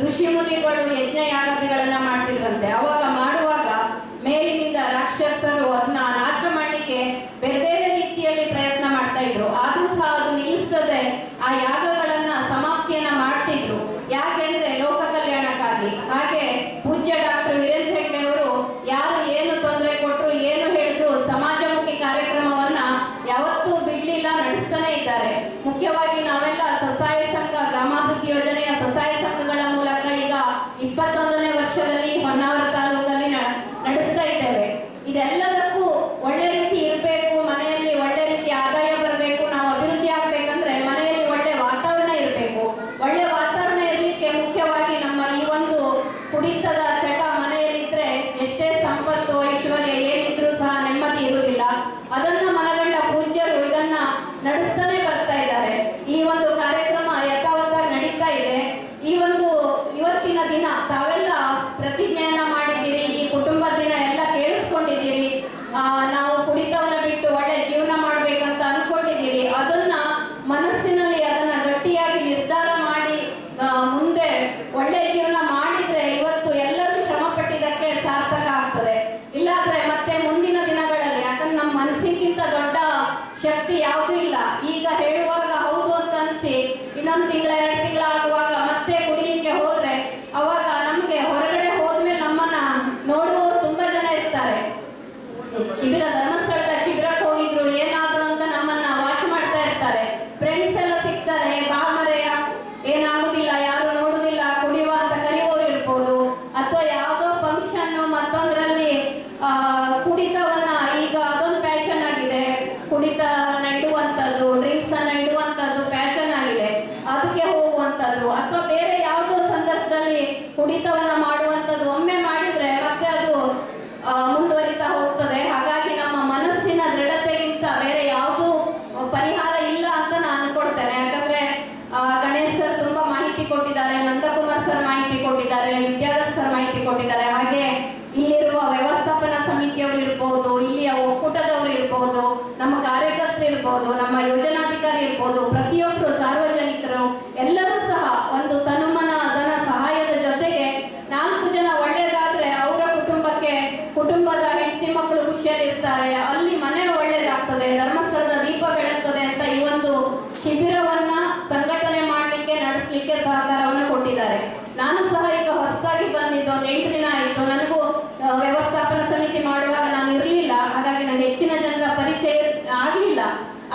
ಋಷಿ ಮುನಿಗಳು ಯಜ್ಞ ಯಾಗಾದಿಗಳನ್ನ ಮಾಡ್ತಿದ್ರಂತೆ. ಅವಾಗ ಮಾಡುವಾಗ ಮೇಲಿನಿಂದ ರಾಕ್ಷಸರು ಅದನ್ನ ನಾಶ ಮಾಡಲಿಕ್ಕೆ ಬೇರೆ ಬೇರೆ ರೀತಿಯಲ್ಲಿ ಪ್ರಯತ್ನ ಮಾಡ್ತಾ ಇದ್ರು. ಆದ್ರೂ ಸಹ ಅದು ನಿಲ್ಲಿಸದೆ ಆ ಯಾಗಗಳನ್ನ ಸಮಾಪ್ತಿಯನ್ನ ಮಾಡ್ತಿದ್ರು. ಯಾಕೆಂದ್ರೆ ಲೋಕ ಕಲ್ಯಾಣಕ್ಕಾಗಿ. ಹಾಗೆ ಪೂಜ್ಯ ಡಾಕ್ಟರ್ ವೀರೇಂದ್ರ ಹೆಗ್ಡೆ ಅವರು ಯಾರು ಏನು ತೊಂದರೆ ಕೊಟ್ಟರು, ಏನು ಹೇಳಿದ್ರು, ಸಮಾಜಮುಖಿ ಕಾರ್ಯಕ್ರಮವನ್ನ ಯಾವತ್ತೂ ಬಿಡ್ಲಿಲ್ಲ, ನಡೆಸ್ತಾನೆ ಇದ್ದಾರೆ. ಮುಖ್ಯವಾಗಿ ನಾವೆಲ್ಲ ಸ್ವಸಹಾಯ ಸಂಘ, ಗ್ರಾಮಾಭಿವೃದ್ಧಿ ಯೋಜನೆಯ ಸ್ವಸಹಾಯ ಸಂಘಗಳ ಮೂಲಕ ಈಗ 21ನೇ ವರ್ಷದಲ್ಲಿ ಹೊನ್ನಾವರ ತಾಲೂಕಲ್ಲಿ ನಡೆಸ್ತಾ ಇದ್ದೇವೆ. ಇದೆಲ್ಲದಕ್ಕೂ ಒಳ್ಳೆ ರೀತಿ ಇರಬೇಕು, ಮನೆಯಲ್ಲಿ ಒಳ್ಳೆ ರೀತಿ ಆದಾಯ ಬರಬೇಕು, ನಾವು ಅಭಿವೃದ್ಧಿ ಆಗ್ಬೇಕಂದ್ರೆ ಮನೆಯಲ್ಲಿ ಒಳ್ಳೆ ವಾತಾವರಣ ಇರಬೇಕು. ಒಳ್ಳೆ ವಾತಾವರಣ ಇರಲಿಕ್ಕೆ ಮುಖ್ಯವಾಗಿ ನಮ್ಮ ಈ ಒಂದು ಕುಡಿತದ ಚಟ ಮನೆಯಲ್ಲಿದ್ರೆ ಎಷ್ಟೇ ಸಂಪತ್ತು ಐಶ್ವರ್ಯ ಏನಿದ್ರೂ ಸಹ ನೆಮ್ಮದಿ ಇರುವುದಿಲ್ಲ. ಅದನ್ನ ಮನಗಂಡ ಪೂಜ್ಯರು ಇದನ್ನ ನಡೆಸ್ತಾನೆ ಬರ್ತಾ ಇದ್ದಾರೆ. ಈ ಒಂದು ಕಾರ್ಯಕ್ರಮ ಯಥಾವತ್ತಾಗಿ ನಡೀತಾ ಇದೆ. ಇವತ್ತಿನ ದಿನ ತಾವೆಲ್ಲ ಪ್ರತಿಜ್ಞೆಯನ್ನ ಮಾಡಿದ್ದೀರಿ, ಈ ಕುಟುಂಬದ ದಿನ ಎಲ್ಲ ಕೇಳಿಸ್ಕೊಂಡಿದ್ದೀರಿ. ನಾವು ಕುಡಿತವನ್ನ ಬಿಟ್ಟು ಒಳ್ಳೆ ಜೀವನ ಮಾಡ್ಬೇಕಂತ ಅನ್ಕೊಂಡಿದ್ದೀರಿ. ಅದನ್ನ ಮನಸ್ಸಿನಲ್ಲಿ ಅದನ್ನ ಗಟ್ಟಿಯಾಗಿ ನಿರ್ಧಾರ ಮಾಡಿ ಮುಂದೆ ಒಳ್ಳೆ ಜೀವನ ಮಾಡಿದ್ರೆ ಇವತ್ತು ಎಲ್ಲರೂ ಶ್ರಮ ಪಟ್ಟಿದ್ದಕ್ಕೆ ಸಾರ್ಥಕ ಆಗ್ತದೆ. ಇಲ್ಲಾಂದ್ರೆ ಮತ್ತೆ ಮುಂದಿನ ದಿನಗಳಲ್ಲಿ, ಯಾಕಂದ್ರೆ ನಮ್ಮ ಮನಸ್ಸಿಗಿಂತ ದೊಡ್ಡ ಶಕ್ತಿ ಯಾವುದೂ ಇಲ್ಲ. ಈಗ ಹೇಳುವಾಗ ಹೌದು ಅಂತ ಅನ್ಸಿ ಇನ್ನೊಂದು ತಿಂಗಳ 2 ತಿಂಗಳ ಆಗುವಾಗ ಮತ್ತೆ ಕುಡಿಲಿಕ್ಕೆ ಹೋದ್ರೆ ಅವಾಗ ನಮ್ಗೆ ಹೊರಗಡೆ ಹೋದ್ಮೇಲೆ ನಮ್ಮನ್ನ ನೋಡುವವರು ತುಂಬಾ ಜನ ಇರ್ತಾರೆ. ಶಿಬಿರ ಧರ್ಮಸ್ಥಳದ ಶಿಬಿರಕ್ಕೆ ಹೋಗಿದ್ರು ಏನಾದ್ರು ಅಂತ ನಮ್ಮನ್ನ ವಾಚ್ ಮಾಡ್ತಾ ಇರ್ತಾರೆ. ಫ್ರೆಂಡ್ಸ್ ಎಲ್ಲ ಸಿಗ್ತಾರೆ, ಬಾ ಮರೆಯ ಏನಾಗುದಿಲ್ಲ, ಯಾರು ನೋಡುದಿಲ್ಲ, ಕುಡಿಯುವ ಅಂತ ಕರೆಯುವವರು ಇರ್ಬೋದು. ಅಥವಾ ಯಾವುದೋ ಫಂಕ್ಷನ್ ಮತ್ತೊಂದರಲ್ಲಿ ಕುಡಿತವನ್ನ, ಈಗ ಅದೊಂದು ಪ್ಯಾಷನ್ ಆಗಿದೆ, ಕುಡಿತವನ್ನ ಇಡುವಂಥದ್ದು, ಡ್ರಿಂಕ್ಸ್ ಅನ್ನ ಇಡುವಂಥದ್ದು ಪ್ಯಾಷನ್ ಆಗಿದೆ, ಅದಕ್ಕೆ ಹೋಗುವಂಥದ್ದು. ಅಥವಾ ಬೇರೆ ಯಾವುದೋ ಸಂದರ್ಭದಲ್ಲಿ ಕುಡಿತವನ್ನ ಮಾಡುವಂಥದ್ದು ಒಮ್ಮೆ ಮಾಡಿದ್ರೆ ಮತ್ತೆ ಅದು ಮುಂದುವರಿತಾ ಹೋಗ್ತದೆ. ಹಾಗಾಗಿ ನಮ್ಮ ಮನಸ್ಸಿನ ದೃಢತೆಗಿಂತ ಬೇರೆ ಯಾವುದೂ ಪರಿಹಾರ ಇಲ್ಲ ಅಂತ ನಾನು ಅನ್ಕೊಳ್ತೇನೆ. ಯಾಕಂದ್ರೆ ಗಣೇಶ್ ಸರ್ ತುಂಬಾ ಮಾಹಿತಿ ಕೊಟ್ಟಿದ್ದಾರೆ, ನಂದಕುಮಾರ್ ಸರ್ ಮಾಹಿತಿ ಕೊಟ್ಟಿದ್ದಾರೆ, ವಿದ್ಯಾಧರ್ ಸರ್ ಮಾಹಿತಿ ಕೊಟ್ಟಿದ್ದಾರೆ. ಹಾಗೆ ಇಲ್ಲಿರುವ ವ್ಯವಸ್ಥಾಪನಾ ಸಮಿತಿಯವರು ಇರ್ಬೋದು, ಇಲ್ಲಿಯ ಒಕ್ಕೂಟದವರು ಇರ್ಬೋದು, ನಮ್ಮ ಕಾರ್ಯಕರ್ತರು ಇರ್ಬೋದು, ನಮ್ಮ ಯೋಜನಾಧಿಕಾರಿ ಇರ್ಬೋದು, ಪ್ರತಿಯೊಬ್ಬರು ಸಾರ್ವಜನಿಕರು ಎಲ್ಲರೂ ಸಹ ಒಂದು ತನುಮನ ಧನ ಸಹಾಯದ ಜೊತೆಗೆ 4 ಜನ ಒಳ್ಳೆಯದಾದ್ರೆ ಅವರ ಕುಟುಂಬದ ಹೆಂಡತಿ ಮಕ್ಕಳು ಖುಷಿಯಾಗಿ ಹೆಚ್ಚಿನ ಜನರ ಪರಿಚಯ ಆಗಲಿಲ್ಲ.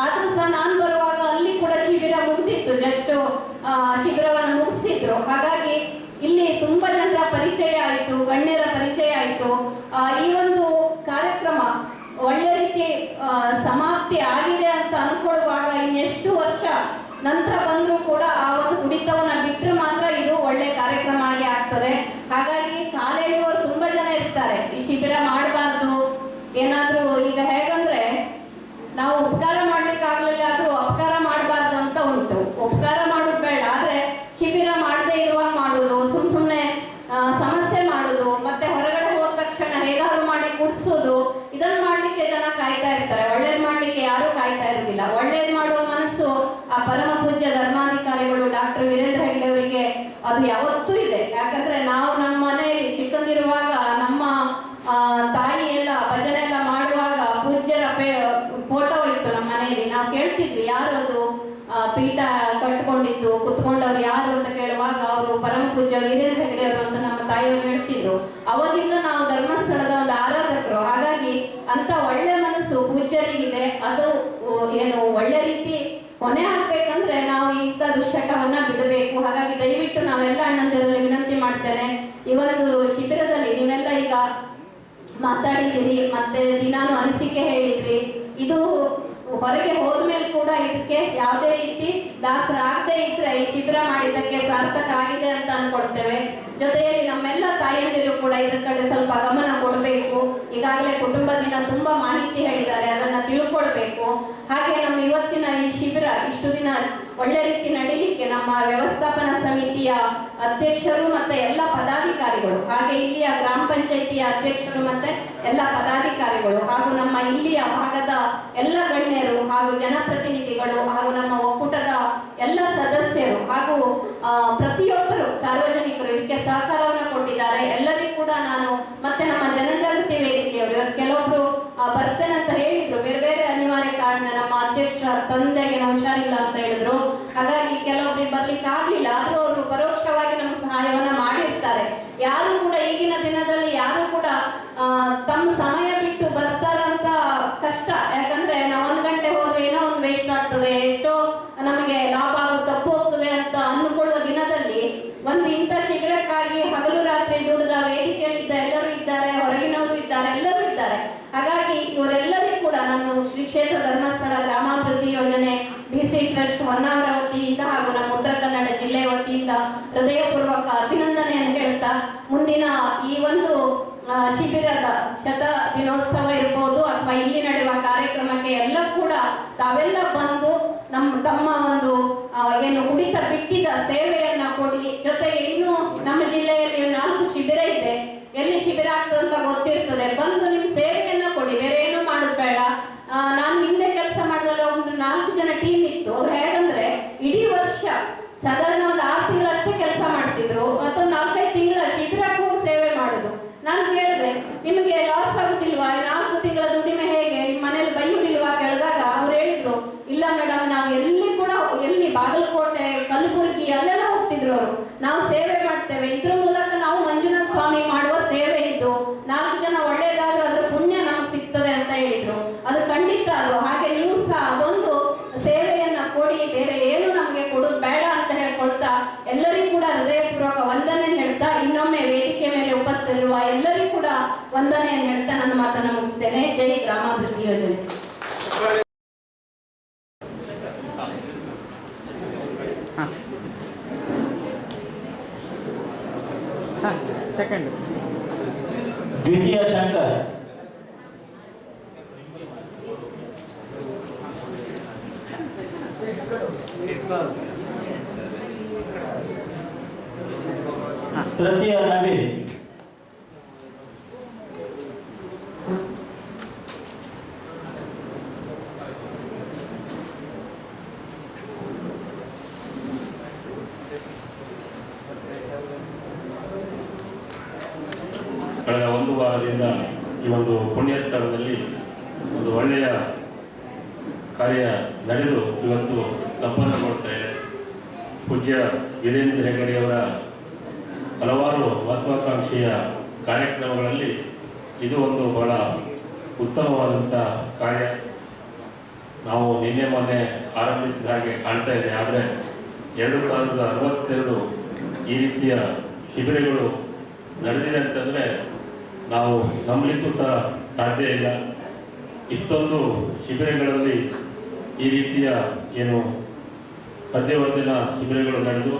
ಆದ್ರೂ ಸಹ ನಾನು ಬರುವಾಗ ಅಲ್ಲಿ ಕೂಡ ಶಿಬಿರ ಮುಗಿದಿತ್ತು, ಜಸ್ಟ್ ಶಿಬಿರವನ್ನು ಮುಗಿಸಿದ್ರು. ಹಾಗಾಗಿ ಇಲ್ಲಿ ತುಂಬಾ ಜನರ ಪರಿಚಯ ಆಯಿತು, ಗಣ್ಯರ ಪರಿಚಯ ಆಯಿತು. ಈ ಒಂದು ಕಾರ್ಯಕ್ರಮ ಒಳ್ಳೆ ರೀತಿ ಸಮಾಪ್ತಿ ಆಗಿದೆ ಅಂತ ಅನ್ಕೊಳ್ಳುವಾಗ ಇನ್ನೆಷ್ಟು ವರ್ಷ ನಂತರ ಬಂದರೂ ಕೂಡ ಆ ಒಂದು ಕುಡಿತವನ್ನ ಬಿಟ್ಟರೆ ಮಾತ್ರ ಇದು ಒಳ್ಳೆ ಕಾರ್ಯಕ್ರಮ ಆಗಿ ಆಗ್ತದೆ. ಹಾಗಾಗಿ ಕಾಲೆಳೆಯುವವರು ತುಂಬಾ ಜನ ಇರ್ತಾರೆ. ಈ ಶಿಬಿರ ಮಾಡಬಾರ್ದು, ಏನಾದ್ರೂ ಈಗ ಹೇಗಂದ್ರೆ ನಾವು ಉಪಕಾರ ಮಾಡ್ಲಿಕ್ಕೆ ಆಗ್ಲಿಲ್ಲ ಆದ್ರೂ ಅಪಕಾರ ಮಾಡಬಾರ್ದು ಅಂತ ಉಂಟು. ಉಪಕಾರ ಮಾಡೋದು ಬೇಡ, ಆದ್ರೆ ಶಿಬಿರ ಮಾಡದೇ ಇರುವಾಗ ಮಾಡೋದು, ಸುಮ್ಮನೆ ಸಮಸ್ಯೆ ಮಾಡೋದು, ಮತ್ತೆ ಹೊರಗಡೆ ಹೋದ ತಕ್ಷಣ ಹೇಗಾದ್ರು ಮಾಡಿ ಕುಡಿಸೋದು, ಇದನ್ನ ಮಾಡ್ಲಿಕ್ಕೆ ಜನ ಕಾಯ್ತಾ ಇರ್ತಾರೆ. ಒಳ್ಳೇದ್ ಮಾಡ್ಲಿಕ್ಕೆ ಯಾರು ಕಾಯ್ತಾ ಇರೋದಿಲ್ಲ. ಒಳ್ಳೇದ್ ಮಾಡುವ ಮನಸ್ಸು ಆ ಪರಮ ಪೂಜ್ಯ ಧರ್ಮಾಧಿಕಾರಿಗಳು ಡಾಕ್ಟರ್ ವೀರೇಂದ್ರ ಹೆಗ್ಡೆ ಅವರಿಗೆ ಅದು ಯಾವತ್ತೂ ಇದೆ. ಯಾಕಂದ್ರೆ ನಾವು ನಮ್ಮ ಮನೆಯಲ್ಲಿ ಚಿಕ್ಕಂದಿರುವಾಗ ನಮ್ಮ ತಾಯಿ ಎಲ್ಲ ಭಜನೆ ಎಲ್ಲ ಮಾಡುವಾಗ ಪೂಜ್ಯರ ಫೋಟೋ ಇತ್ತು ನಮ್ಮ ಮನೆಯಲ್ಲಿ. ನಾವು ಕೇಳ್ತಿದ್ವಿ ಯಾರು ಅದು ಪೀಠ ಕಟ್ಕೊಂಡಿದ್ದು ಕುತ್ಕೊಂಡವ್ರು ಯಾರು ಅಂತ ಕೇಳುವಾಗ ಅವರು ಪರಮ ಪೂಜ್ಯ ವೀರೇಂದ್ರ ಹೆಗ್ಡೆ ಅವರು ಅಂತ ನಮ್ಮ ತಾಯಿಯವರು ಹೇಳ್ತಿದ್ರು. ಅವರಿಂದ ನಾವು ಧರ್ಮಸ್ಥಳದ ಒಂದು ಆರಾಧಕರು. ಹಾಗಾಗಿ ಅಂತ ಒಳ್ಳೆ ಮನಸ್ಸು ಪೂಜ್ಯರಿಗಿದೆ. ಅದು ಏನು ಒಳ್ಳೆ ರೀತಿ ಕೊನೆ ಆಗ್ಬೇಕಂದ್ರೆ ನಾವು ಇಂಥ ದುಶ್ಚಟವನ್ನ ಬಿಡಬೇಕು. ಹಾಗಾಗಿ ದಯವಿಟ್ಟು ನಾವೆಲ್ಲ ಅಣ್ಣಂದಿರಲ್ಲಿ ವಿನಂತಿ ಮಾಡ್ತೇನೆ, ಈ ಒಂದು ಶಿಬಿರದಲ್ಲಿ ನೀವೆಲ್ಲ ಈಗ ಮಾತಾಡಿದ್ದೀರಿ, ಮತ್ತೆ ದಿನಾನು ಅನಿಸಿಕೆ ಹೇಳಿದ್ರಿ. ಇದು ಹೊರಗೆ ಹೋದ್ಮೇಲೆ ಕೂಡ ಇದಕ್ಕೆ ಯಾವುದೇ ರೀತಿ ದಾಸರಾಗದೆ ಇದ್ರೆ ಈ ಶಿಬಿರ ಮಾಡಿದ್ದಕ್ಕೆ ಸಾರ್ಥಕ ಆಗಿದೆ ಅಂತ ಅನ್ಕೊಳ್ತೇವೆ. ಜೊತೆಯಲ್ಲಿ ನಮ್ಮೆಲ್ಲ ತಾಯಂದಿರು ಕೂಡ ಇದ್ರ ಕಡೆ ಸ್ವಲ್ಪ ಗಮನ ಕೊಡಬೇಕು. ಈಗಾಗಲೇ ಕುಟುಂಬ ದಿನ ತುಂಬಾ ಮಾಹಿತಿ ಹೇಳಿದ್ದಾರೆ, ಅದನ್ನ ತಿಳ್ಕೊಳ್ಬೇಕು. ಹಾಗೆ ನಮ್ಮ ಇವತ್ತಿನ ಈ ಶಿಬಿರ ಇಷ್ಟು ದಿನ ಒಳ್ಳೆ ರೀತಿ ನಡೀಲಿಕ್ಕೆ ನಮ್ಮ ವ್ಯವಸ್ಥಾಪನಾ ಸಮಿತಿಯ ಅಧ್ಯಕ್ಷರು ಮತ್ತೆ ಎಲ್ಲ ಪದಾಧಿಕಾರಿಗಳು, ಹಾಗೆ ಇಲ್ಲಿಯ ಗ್ರಾಮ ಪಂಚಾಯಿತಿಯ ಅಧ್ಯಕ್ಷರು ಮತ್ತೆ ಎಲ್ಲ ಪದಾಧಿಕಾರಿಗಳು, ಹಾಗೂ ನಮ್ಮ ಇಲ್ಲಿಯ ಭಾಗದ ಎಲ್ಲ ಗಣ್ಯರು ಹಾಗೂ ಜನಪ್ರತಿನಿಧಿಗಳು ಹಾಗೂ ನಮ್ಮ ಒಕ್ಕೂಟದ ಎಲ್ಲ ಸದಸ್ಯರು ಹಾಗೂ ಪ್ರತಿಯೊಬ್ಬರು ಸಾರ್ವಜನಿಕರು ಇದಕ್ಕೆ ಸಹಕಾರವನ್ನು ಕೊಟ್ಟಿದ್ದಾರೆ. ಎಲ್ಲರಿಗೂ ಕೂಡ ನಾನು ಮತ್ತೆ ನಮ್ಮ ಜನಜಾಗೃತಿ ವೇದಿಕೆಯವರು ಇವತ್ತು ಕೆಲವೊಬ್ರು ಬರ್ತೇನೆ ಅಂತ ಹೇಳಿದ್ರು, ಬೇರೆ ಬೇರೆ ಅನಿವಾರ್ಯ ಕಾರಣ ನಮ್ಮ ಅಧ್ಯಕ್ಷರ ತಂದೆಗೆ ಹುಷಾರಿಲ್ಲ ಅಂತ ಹೇಳಿದ್ರು. ಹಾಗಾಗಿ ಕೆಲವೊಬ್ರಿಗೆ ಬರ್ಲಿಕ್ಕೆ ಆಗ್ಲಿಲ್ಲ, ಆದ್ರೂ ಅವರು ಪರೋಕ್ಷವಾಗಿ ನಮ್ಮ ಸಹಾಯವನ್ನ ಮಾಡಿರ್ತಾರೆ. ಯಾರು ಕೂಡ ಈಗಿನ ದಿನದಲ್ಲಿ ಯಾರು ಕೂಡ ತಮ್ಮ ಸಮಯ ಬಿಟ್ಟು ಬರ್ತಾರಂತ ಕಷ್ಟ. ಯಾಕಂದ್ರೆ ನಾವು 1 ಗಂಟೆ ಹೋದ್ರೆ ಏನೋ ಒಂದು ವೇಸ್ಟ್ ಆಗ್ತದೆ, ಎಷ್ಟೋ ನಮಗೆ ಲಾಭ ಆಗೋದು ತಪ್ಪು ಹೋಗ್ತದೆ ಅಂತ ಅನ್ಕೊಳ್ಳುವ ದಿನದಲ್ಲಿ ಒಂದು ಇಂಥ ಶಿಬಿರಕ್ಕಾಗಿ ಹಗಲು ರಾತ್ರಿ ದುಡಿದ ವೇದಿಕೆಯಲ್ಲಿದ್ದ ಎಲ್ಲರೂ ಇದ್ದಾರೆ, ಹೊರಗಿನವರು ಇದ್ದಾರೆ, ಎಲ್ಲರೂ ಇದ್ದಾರೆ. ಹಾಗಾಗಿ ಇವರೆಲ್ಲರಿಗೂ ಕೂಡ ನಾನು ಶ್ರೀ ಕ್ಷೇತ್ರ ಧರ್ಮಸ್ಥಳ ಗ್ರಾಮಾಭಿವೃದ್ಧಿ ಯೋಜನೆ BC ಟ್ರಸ್ಟ್ ಹೊನ್ನಾವರ ವತಿಯಿಂದ ಹಾಗೂ ನಮ್ಮ ಉತ್ತರ ಕನ್ನಡ ಜಿಲ್ಲೆ ವತಿಯಿಂದ ಹೃದಯಪೂರ್ವಕ ಅಭಿನಂದನೆಯನ್ನು ಹೇಳ್ತಾ, ಮುಂದಿನ ಈ ಒಂದು ಶಿಬಿರದ ದಿನೋತ್ಸವ ಇರ್ಬೋದು ಅಥವಾ ಇಲ್ಲಿ ನಡೆಯುವ ಕಾರ್ಯಕ್ರಮಕ್ಕೆ ಎಲ್ಲ ಕೂಡ ತಾವೆಲ್ಲ ಬಂದು ತಮ್ಮ ಒಂದು ಏನು ಕುಡಿತ ಬಿಟ್ಟಿದ ಸೇವೆಯನ್ನ ಕೊಡಿ. ಜೊತೆಗೆ ಇನ್ನು ನಮ್ಮ ಜಿಲ್ಲೆಯಲ್ಲಿ 4 ಶಿಬಿರ ಇದೆ, ಎಲ್ಲಿ ಶಿಬಿರ ಆಗ್ತದೆ ಅಂತ ಗೊತ್ತಿರ್ತದೆ. ಬಂದು ನಿಮ್ ಸೇವೆಯನ್ನ ಕೊಡಿ, ಬೇರೆ ಏನು ಮಾಡೋದು ಬೇಡ. ನಾನು ಹಿಂದೆ ಕೆಲಸ ಮಾಡಿದಾಗ ಒಂದು 4 ಜನ ಟೀಮ್ ಇತ್ತು. ಅವ್ರು ಹೇಗಂದ್ರೆ ಇಡೀ ವರ್ಷ ಸಾಧಾರಣ ಒಂದು 6 ತಿಂಗಳಷ್ಟೇ ಕೆಲಸ ಮಾಡ್ತಿದ್ರು, ಅಥವಾ 4-5 ತಿಂಗಳ ಶಿಬಿರಕ್ಕೆ ಹೋಗಿ ಸೇವೆ ಮಾಡೋದು. ನಾನು ಕೇಳಿದೆ, ನಿಮಗೆ ಲಾಸ್ ಆಗುದಿಲ್ವಾ? 4 ತಿಂಗಳ ದುಡಿಮೆ ಹೇಗೆ, ನಿಮ್ಮ ಮನೇಲಿ ಬೈಯುವುದಿಲ್ವಾ ಕೇಳಿದಾಗ ಅವ್ರು ಹೇಳಿದ್ರು, ಇಲ್ಲ ಮೇಡಮ್, ನಾವು ಎಲ್ಲಿ ಬಾಗಲಕೋಟೆ, ಕಲಬುರಗಿ ಅಲ್ಲೆಲ್ಲ ಹೋಗ್ತಿದ್ರು ಅವರು. ನಾವು ಸೇವೆ ಮಾಡ್ತೇವೆ, ಇದ್ರ ಮೂಲಕ ನಾವು ಮಂಜುನಾಥ ಸ್ವಾಮಿ ಮಾಡುವ ಸೇವೆ ಇದು. 4 ಜನ ಒಳ್ಳೇದಾದ್ರೂ ಅದ್ರ ಪುಣ್ಯ ನಮ್ಗೆ ಸಿಗ್ತದೆ ಅಂತ ಹೇಳಿದ್ರು. ಅದು ಖಂಡಿತ ಅಲ್ವಾ? ಹಾಗೆ ನೀವು ಸಹ ಅದೊಂದು ಸೇವೆಯನ್ನ ಕೊಡಿ, ಬೇರೆ ಏನು ನಮಗೆ ಕೊಡೋದು ಬೇಡ ಅಂತ ಹೇಳ್ಕೊಳ್ತಾ ಎಲ್ಲರಿಗೂ ಕೂಡ ಹೃದಯಪೂರ್ವಕ ವಂದನೆ ಹೇಳ್ತಾ, ಇನ್ನೊಮ್ಮೆ ವೇದಿಕೆ ಮೇಲೆ ಉಪಸ್ಥಿತರಿರುವ ಎಲ್ಲರಿಗೂ ಕೂಡ ವಂದನೆಯನ್ನು ಹೇಳ್ತಾ ನನ್ನ ಮಾತನ್ನು ಮುಗಿಸ್ತೇನೆ. ಜೈ ಗ್ರಾಮಾಭಿವೃದ್ಧಿ ಯೋಜನೆ. ಸೆಕೆಂಡ್ ದ್ವಿತೀಯ ಶಂಕರ್, ತೃತೀಯ ನವೀನ್, ಕಳೆದ 1 ವಾರದಿಂದ ಈ ಒಂದು ಪುಣ್ಯ ಸ್ಥಳದಲ್ಲಿ ಒಂದು ಒಳ್ಳೆಯ ಕಾರ್ಯ ನಡೆದು ಇವತ್ತು ಸಂಪನ್ನಗೊಳ್ತಾ ಇದೆ. ಪೂಜ್ಯ ವೀರೇಂದ್ರ ಹೆಗ್ಗಡೆಯವರ ಹಲವಾರು ಮಹತ್ವಾಕಾಂಕ್ಷೆಯ ಕಾರ್ಯಕ್ರಮಗಳಲ್ಲಿ ಇದು ಒಂದು ಬಹಳ ಉತ್ತಮವಾದಂಥ ಕಾರ್ಯ. ನಾವು ನಿನ್ನೆ ಮೊನ್ನೆ ಆರಂಭಿಸಿದ ಹಾಗೆ ಕಾಣ್ತಾ ಇದೆ. ಆದರೆ 2062 ಈ ರೀತಿಯ ಶಿಬಿರಗಳು ನಡೆದಿದೆ ಅಂತಂದರೆ ನಾವು ನಂಬಲಿಕ್ಕೂ ಸಹ ಸಾಧ್ಯ ಇಲ್ಲ. ಇಷ್ಟೊಂದು ಶಿಬಿರಗಳಲ್ಲಿ ಈ ರೀತಿಯ ಏನು ಮಧ್ಯವರ್ತಿನ ಶಿಬಿರಗಳು ನಡೆದು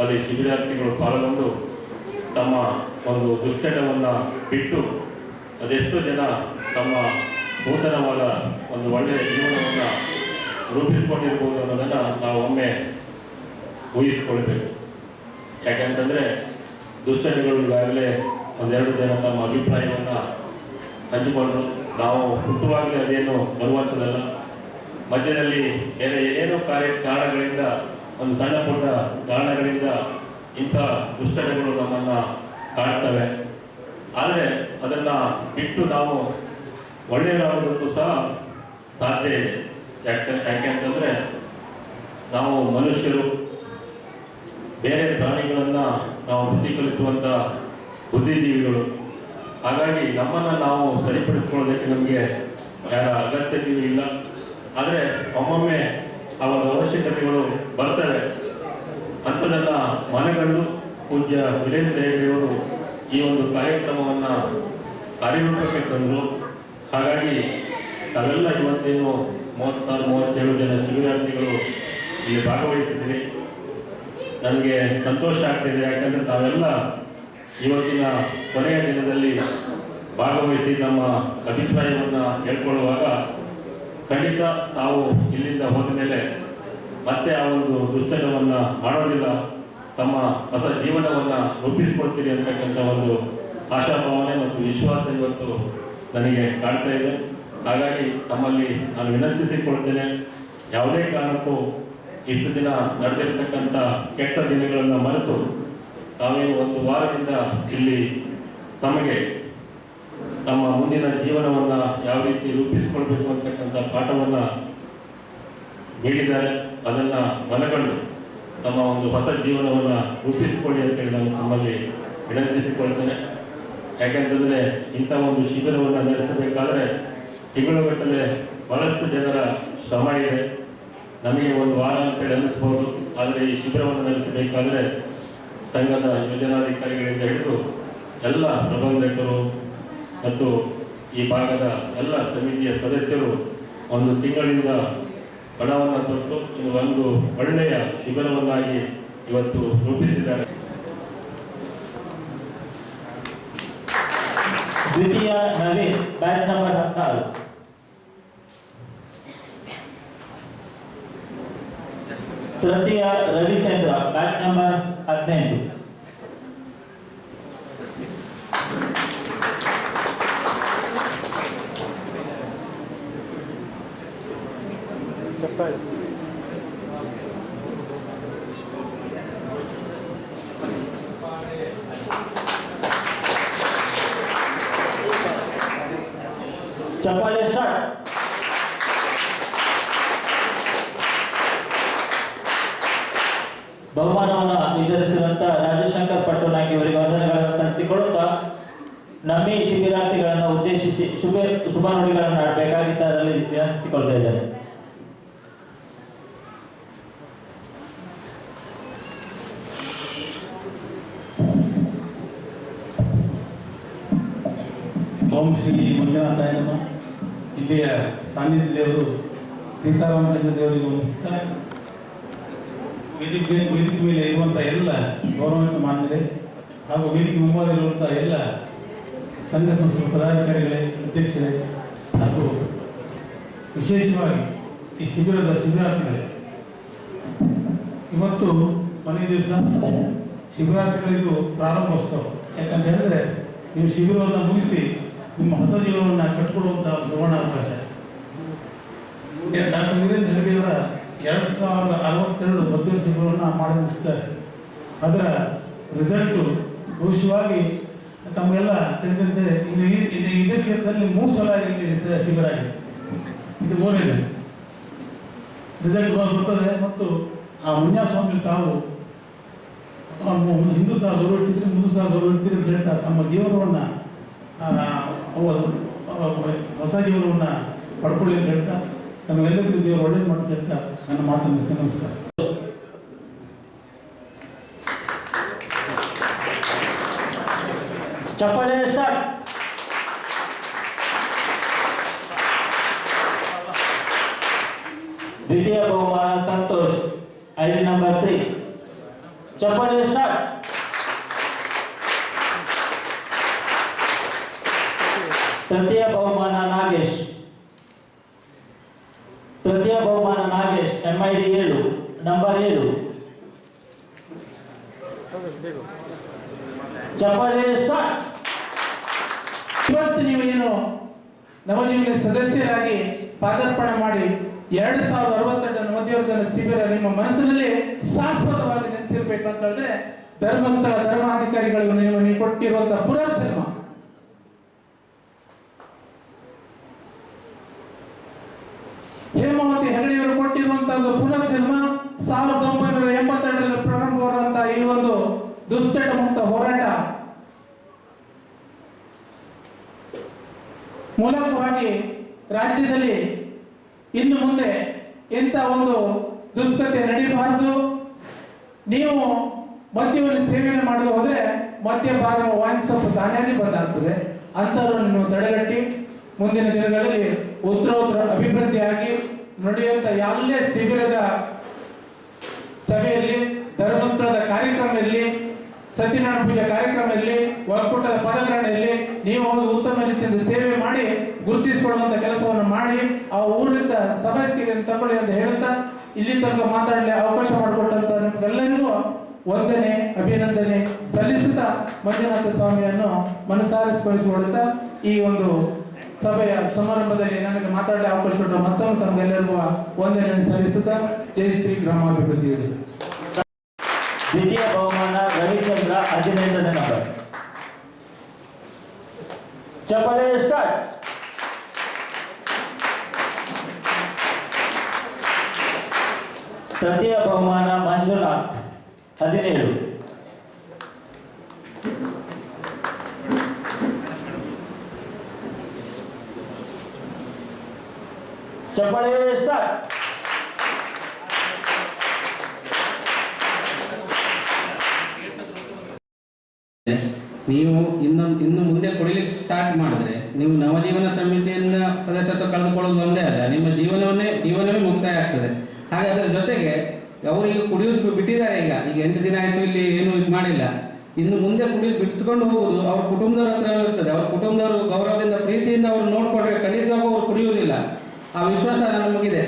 ಅಲ್ಲಿ ಶಿಬಿರಾರ್ಥಿಗಳು ಪಾಲ್ಗೊಂಡು ತಮ್ಮ ಒಂದು ದುಶ್ಚಟವನ್ನು ಬಿಟ್ಟು ಅದೆಷ್ಟು ಜನ ತಮ್ಮ ನೂತನವಾದ ಒಂದು ಒಳ್ಳೆಯ ಜೀವನವನ್ನು ರೂಪಿಸಿಕೊಂಡಿರ್ಬೋದು ಅನ್ನೋದನ್ನು ನಾವು ಒಮ್ಮೆ ಊಹಿಸಿಕೊಳ್ಬೇಕು. ಯಾಕೆಂತಂದರೆ ದುಶ್ಚಟಗಳು ಈಗಾಗಲೇ ಒಂದೆರಡು ಜನ ತಮ್ಮ ಅಭಿಪ್ರಾಯವನ್ನು ಹಂಚಿಕೊಂಡು ನಾವು ಹುಟ್ಟುವಾಗಲೇ ಅದೇನು ಬರುವಂಥದ್ದಲ್ಲ, ಮಧ್ಯದಲ್ಲಿ ಏನೇನೋ ಕಾರಣಗಳಿಂದ ಒಂದು ಸಣ್ಣ ಪುಟ್ಟ ಕಾರಣಗಳಿಂದ ಇಂಥ ದುಶ್ಚಟಗಳು ನಮ್ಮನ್ನು ಕಾಡ್ತವೆ. ಆದರೆ ಅದನ್ನು ಬಿಟ್ಟು ನಾವು ಒಳ್ಳೆಯದಾಗೋದಕ್ಕೂ ಸಹ ಸಾಧ್ಯ ಇದೆ. ಯಾಕೆ ಅಂತಂದರೆ ನಾವು ಮನುಷ್ಯರು ಬೇರೆ ಪ್ರಾಣಿಗಳನ್ನು ನಾವು ಬುದ್ಧಿ ಕಲಿಸುವಂಥ ಬುದ್ಧಿಜೀವಿಗಳು. ಹಾಗಾಗಿ ನಮ್ಮನ್ನು ನಾವು ಸರಿಪಡಿಸ್ಕೊಳ್ಳೋದಕ್ಕೆ ನಮಗೆ ಯಾರ ಅಗತ್ಯತೆಯೂ ಇಲ್ಲ. ಆದರೆ ಒಮ್ಮೊಮ್ಮೆ ಆ ಒಂದು ಅವಶ್ಯಕತೆಗಳು ಬರ್ತವೆ. ಅಂಥದನ್ನು ಮನಗಂಡು ಪೂಜ್ಯ ವೀರೇಂದ್ರ ಹೆಗ್ಗಡೆಯವರು ಈ ಒಂದು ಕಾರ್ಯಕ್ರಮವನ್ನು ಕಾರ್ಯರೂಪಕ್ಕೆ ತಂದರು. ಹಾಗಾಗಿ ತಾವೆಲ್ಲ ಇವತ್ತೇನು 36-37 ಜನ ಶಿಬಿರಾರ್ಥಿಗಳು ಇಲ್ಲಿ ಭಾಗವಹಿಸಿದ್ರಿ. ನನಗೆ ಸಂತೋಷ ಆಗ್ತಿದೆ. ಯಾಕಂದರೆ ತಾವೆಲ್ಲ ಇವತ್ತಿನ ಕೊನೆಯ ದಿನದಲ್ಲಿ ಭಾಗವಹಿಸಿ ನಮ್ಮ ಅಭಿಪ್ರಾಯವನ್ನು ಹೇಳ್ಕೊಳ್ಳುವಾಗ ಖಂಡಿತ ತಾವು ಇಲ್ಲಿಂದ ಹೋದ ಮೇಲೆ ಮತ್ತೆ ಆ ಒಂದು ದುಶ್ಚಟವನ್ನು ಮಾಡೋದಿಲ್ಲ, ತಮ್ಮ ಹೊಸ ಜೀವನವನ್ನು ರೂಪಿಸಿಕೊಳ್ತೀರಿ ಅಂತಕ್ಕಂಥ ಒಂದು ಆಶಾಭಾವನೆ ಮತ್ತು ವಿಶ್ವಾಸ ಇವತ್ತು ನನಗೆ ಕಾಡ್ತಾ ಇದೆ. ಹಾಗಾಗಿ ತಮ್ಮಲ್ಲಿ ನಾನು ವಿನಂತಿಸಿಕೊಳ್ತೇನೆ, ಯಾವುದೇ ಕಾರಣಕ್ಕೂ ಇಷ್ಟು ದಿನ ನಡೆದಿರ್ತಕ್ಕಂಥ ಕೆಟ್ಟ ದಿನಗಳನ್ನು ಮರೆತು ತಾವೇನು ಒಂದು ವಾರದಿಂದ ಇಲ್ಲಿ ತಮಗೆ ತಮ್ಮ ಮುಂದಿನ ಜೀವನವನ್ನು ಯಾವ ರೀತಿ ರೂಪಿಸಿಕೊಳ್ಬೇಕು ಅಂತಕ್ಕಂಥ ಪಾಠವನ್ನು ನೀಡಿದ್ದಾರೆ. ಅದನ್ನು ಮನಗಂಡು ತಮ್ಮ ಒಂದು ಹೊಸ ಜೀವನವನ್ನು ರೂಪಿಸಿಕೊಳ್ಳಿ ಅಂತೇಳಿ ನಾನು ತಮ್ಮಲ್ಲಿ ವಿನಂತಿಸಿಕೊಳ್ತೇನೆ. ಯಾಕೆಂತಂದರೆ ಇಂಥ ಒಂದು ಶಿಬಿರವನ್ನು ನಡೆಸಬೇಕಾದ್ರೆ ತಿಂಗಳುಗಟ್ಟಲೆ ಬಹಳಷ್ಟು ಜನರ ಶ್ರಮ ಇದೆ. ನಮಗೆ ಒಂದು ವಾರ ಅಂತೇಳಿ ಅನ್ನಿಸ್ಬೋದು, ಆದರೆ ಈ ಶಿಬಿರವನ್ನು ನಡೆಸಬೇಕಾದ್ರೆ ಸಂಘದ ಯೋಜನಾಧಿಕಾರಿಗಳಿಂದ ಹಿಡಿದು ಎಲ್ಲ ಪ್ರಬಂಧಕರು ಮತ್ತು ಈ ಭಾಗದ ಎಲ್ಲ ಸಮಿತಿಯ ಸದಸ್ಯರು ಒಂದು ತಿಂಗಳಿಂದ ಹಣವನ್ನು ಕೊಟ್ಟು ಇದು ಒಂದು ಒಳ್ಳೆಯ ಶಿಬಿರವನ್ನಾಗಿ ಇವತ್ತು ರೂಪಿಸಿದ್ದಾರೆ. ದ್ವಿತೀಯ ನವೀನ್, ಬ್ಯಾಚ್ ನಂಬರ್ 16. ತೃತೀಯ ರವಿಚಂದ್ರ, ಬ್ಯಾಚ್ ನಂಬರ್ 18. ಚಪ್ಪಾಳೆ ಸ್ಟಾರ್ಟ್. ಬಹುಮಾನವನ್ನು ವಿತರಿಸಿದಂತ ರಾಜಶಂಕರ್ ಪಟ್ಟಣಕ್ಕೆ ಇವರಿಗೆ ವಂದನೆಗಳನ್ನು ಸಲ್ಲಿಸಿಕೊಳ್ಳುತ್ತಾ ನಮ್ಮಿ ಶಿಬಿರಾರ್ಥಿಗಳನ್ನು ಉದ್ದೇಶಿಸಿ ಶುಭ ನುಡಿಗಳನ್ನು ಆಡಬೇಕಾಗಿ ತರಲಿ ವಿನಂತಿಸಿಕೊಳ್ತಾ ಇದ್ದಾರೆ. ಓಂ ಶ್ರೀ ಮಂಜುನಾಥಾಯ ನಮಃ. ಇಲ್ಲಿಯ ಸಾನ್ನಿಧ್ಯ ದೇವರು ಸೀತಾರಾಮಚಂದ್ರ ದೇವರಿಗೆ ವಂದಿಸುತ್ತಾ ವೇದಿಕೆ ಮೇಲೆ ಇರುವಂಥ ಎಲ್ಲ ಗೌರವಾನ್ವಿತ ಮಾನ್ಯರೇ ಹಾಗೂ ವೇದಿಕೆ ಮುಂಭಾಗದಲ್ಲಿರುವಂಥ ಎಲ್ಲ ಸಂಘ ಸಂಸ್ಥೆಗಳ ಪದಾಧಿಕಾರಿಗಳೇ, ಅಧ್ಯಕ್ಷರೇ ಹಾಗೂ ವಿಶೇಷವಾಗಿ ಈ ಶಿಬಿರಾರ್ಥಿಗಳೇ, ಇವತ್ತು ಕೊನೆಯ ದಿವಸ ಶಿಬಿರಾರ್ಥಿಗಳಿಗೂ ಪ್ರಾರಂಭೋತ್ಸವ. ಯಾಕಂತ ಹೇಳಿದ್ರೆ ನೀವು ಶಿಬಿರವನ್ನು ಮುಗಿಸಿ ನಿಮ್ಮ ಹೊಸ ಜೀವನವನ್ನು ಕಟ್ಟಿಕೊಳ್ಳುವಂಥ ಸುವರ್ಣಾವಕಾಶ. ಡಾಕ್ಟರ್ ವೀರೇಂದ್ರ ಹೆಗ್ಗಡೆಯವರ 2062 ಮಧ್ಯ ಶಿಬಿರವನ್ನು ಮಾಡಿ ಮುಗಿಸಿದ್ದಾರೆ. ಅದರ ರಿಸಲ್ಟು ಭವಿಷ್ಯವಾಗಿ ತಮಗೆಲ್ಲ ತಿಳಿದಂತೆ ಇದೇ ಕ್ಷೇತ್ರದಲ್ಲಿ 3 ಸಲ ಇಲ್ಲಿ ಶಿಬಿರ ಆಗಿದೆ. ಇದು 3ನೇ ರಿಸಲ್ಟ್ ಬರ್ತದೆ. ಮತ್ತು ಆ ಮುನ್ಯಾಸ್ವಾಮಿ ತಾವು ಹಿಂದೂ ಸಹ ಗೌರವ ಇಟ್ಟಿದ್ರಿ, ಮುಂದೂ ಸಹ ಗೌರವ ಇಡ್ತೀರಿ ಅಂತ ಹೇಳ್ತಾ ತಮ್ಮ ಜೀವನವನ್ನು ಹೊಸ ಜೀವನವನ್ನು ಪಡ್ಕೊಳ್ಳಿ ಅಂತ ಹೇಳ್ತಾ ತಮಗೆಲ್ಲರಿಗೂ ದೇವರು ಒಳ್ಳೇದು ಮಾಡ್ತಾ ಹೇಳ್ತಾ ನನ್ನ ಮಾತನ್ನು ಮುಗಿಸ್ತೇನೆ. ನಮಸ್ಕಾರ. ಚಪ್ಪಾಳೆ ಸ್ಟಾರ್ಟ್. ದ್ವಿತೀಯ ಬಹುಮಾನ ಸಂತೋಷ್, ಐಡಿ ನಂಬರ್ 3. ಚಪ್ಪಾಳೆ ಸ್ಟಾರ್ಟ್. ತೃತೀಯ ಬಹುಮಾನ ನಾಗೇಶ್. ತೃತೀಯ ಬಹುಮಾನ ನಾಗೇಶ್, MID 7, ನಂಬರ್ 7. ಚಪ್ಪಾಳೆ ಸ್ಟಾರ್ಟ್. ಇವತ್ತು ನೀವೇನು ನವಜೀವನ ಸದಸ್ಯರಾಗಿ ಪಾದಾರ್ಪಣೆ ಮಾಡಿ 2068 ನವಜೀವನ ಶಿಬಿರ ನಿಮ್ಮ ಮನಸ್ಸಿನಲ್ಲಿ ಶಾಶ್ವತವಾಗಿ ನೆಲೆಸಿರ್ಬೇಕು ಅಂತ ಹೇಳಿದ್ರೆ ಧರ್ಮಸ್ಥಳ ಧರ್ಮಾಧಿಕಾರಿಗಳು ನೀವು ಕೊಟ್ಟಿರುವಂತಹ ಪುನರ್ಜನ್ಮ, ಹೇಮಾವತಿ ಹೆಗಡೆಯವರು ಕೊಟ್ಟಿರುವಂತಹ ಪುನರ್ಜನ್ಮ 1982ರಲ್ಲಿ ಪ್ರಾರಂಭವಾದಂತಹ ಈ ಒಂದು ದುಶ್ಚಟ ಮುಕ್ತ ಹೋರಾಟ ಮೂಲಕವಾಗಿ ರಾಜ್ಯದಲ್ಲಿ ಇನ್ನು ಮುಂದೆ ಎಂಥ ಒಂದು ದುಷ್ಕತೆ ನಡೀಬಾರದು. ನೀವು ಮದ್ಯವನ್ನು ಸೇವನೆ ಮಾಡಲು ಹೋದ್ರೆ ಮದ್ಯಪಾನ ವಾಯಿನ್ ಸ್ವಲ್ಪ ತಾನೇ ಬಂದಾಗ್ತದೆ. ಅಂಥವ್ರನ್ನು ನೀವು ತಡೆಗಟ್ಟಿ ಮುಂದಿನ ದಿನಗಳಲ್ಲಿ ಉತ್ತರೋತ್ತರ ಅಭಿವೃದ್ಧಿಯಾಗಿ ನಡೆಯುವಂಥ ಯಾವುದೇ ಶಿಬಿರದ ಸಭೆಯಲ್ಲಿ, ಧರ್ಮಸ್ಥಳದ ಕಾರ್ಯಕ್ರಮ ಇರಲಿ, ಸತ್ಯನಾರಾಯಣ ಪೂಜೆ ಕಾರ್ಯಕ್ರಮ ಇರಲಿ, ಒಕ್ಕೂಟದ ಪದಗ್ರಹಣ ಇರಲಿ, ನೀವು ಒಂದು ಉತ್ತಮ ರೀತಿಯಿಂದ ಸೇವೆ ಮಾಡಿ ಗುರುತಿಸಿಕೊಳ್ಳುವಂತ ಕೆಲಸವನ್ನು ಮಾಡಿ ಆ ಊರಿನಿಂದ ಸಭಾಸ್ಕಿರಿಯನ್ನು ತಗೊಳ್ಳಿ ಅಂತ ಹೇಳುತ್ತಾ ಇಲ್ಲಿ ತನಕ ಮಾತಾಡಲಿ ಅವಕಾಶ ಮಾಡಿಕೊಟ್ಟಂತ ನಿಮ್ಗೆಲ್ಲರಿಗೂ ವಂದನೆ ಅಭಿನಂದನೆ ಸಲ್ಲಿಸುತ್ತಾ ಮಂಜುನಾಥ ಸ್ವಾಮಿಯನ್ನು ಮನಸಾರೆ ಸ್ಮರಿಸಿಕೊಳ್ಳುತ್ತಾ ಈ ಒಂದು ಸಭೆಯ ಸಮಾರಂಭದಲ್ಲಿ ನನಗೆ ಮಾತಾಡಲಿ ಅವಕಾಶ ಕೊಟ್ಟರು ಮತ್ತೊಮ್ಮೆ ತಮಗೆಲ್ಲರಿಗೂ ವಂದನೆ ಸಲ್ಲಿಸುತ್ತಾ ಜೈ ಶ್ರೀ ಗ್ರಾಮಾಭಿವೃದ್ಧಿ. ದ್ವಿತೀಯ ಬಹುಮಾನ ರವಿಚಂದ್ರ, 15ನೇ ನಂಬರ್. ಚಪ್ಪಾಳೆ ಸ್ಟಾರ್ಟ್. ತೃತೀಯ ಬಹುಮಾನ ಮಂಜುನಾಥ್, 17. ಚಪ್ಪಾಳೆ ಸ್ಟಾರ್ಟ್. ನೀವು ಇನ್ನು ಮುಂದೆ ಕುಡಿಲಿಕ್ಕೆ ಸ್ಟಾರ್ಟ್ ಮಾಡಿದ್ರೆ ನೀವು ನವಜೀವನ ಸಮಿತಿಯನ್ನ ಸದಸ್ಯತ್ವ ಕಳೆದುಕೊಳ್ಳೋದು ಒಂದೇ ಅಲ್ಲ, ನಿಮ್ಮ ಜೀವನವೇ ಮುಕ್ತಾಯ ಆಗ್ತದೆ. ಹಾಗೆ ಅದರ ಜೊತೆಗೆ ಅವರು ಈಗ ಕುಡಿಯೋದು ಬಿಟ್ಟಿದ್ದಾರೆ. ಈಗ 8 ದಿನ ಆಯ್ತು, ಇಲ್ಲಿ ಏನು ಇದು ಮಾಡಿಲ್ಲ. ಇನ್ನು ಮುಂದೆ ಕುಡಿಯೋದು ಬಿಟ್ಕೊಂಡು ಹೋಗುದು ಅವ್ರ ಕುಟುಂಬದವ್ರ ಹತ್ರ ಇರ್ತದೆ. ಅವ್ರ ಕುಟುಂಬದವರು ಗೌರವದಿಂದ ಪ್ರೀತಿಯಿಂದ ಅವ್ರು ನೋಡ್ಕೊಂಡ್ರೆ ಖಂಡಿತವಾಗೂ ಅವ್ರು ಕುಡಿಯುವುದಿಲ್ಲ. ಆ ವಿಶ್ವಾಸ ನಮಗಿದೆ.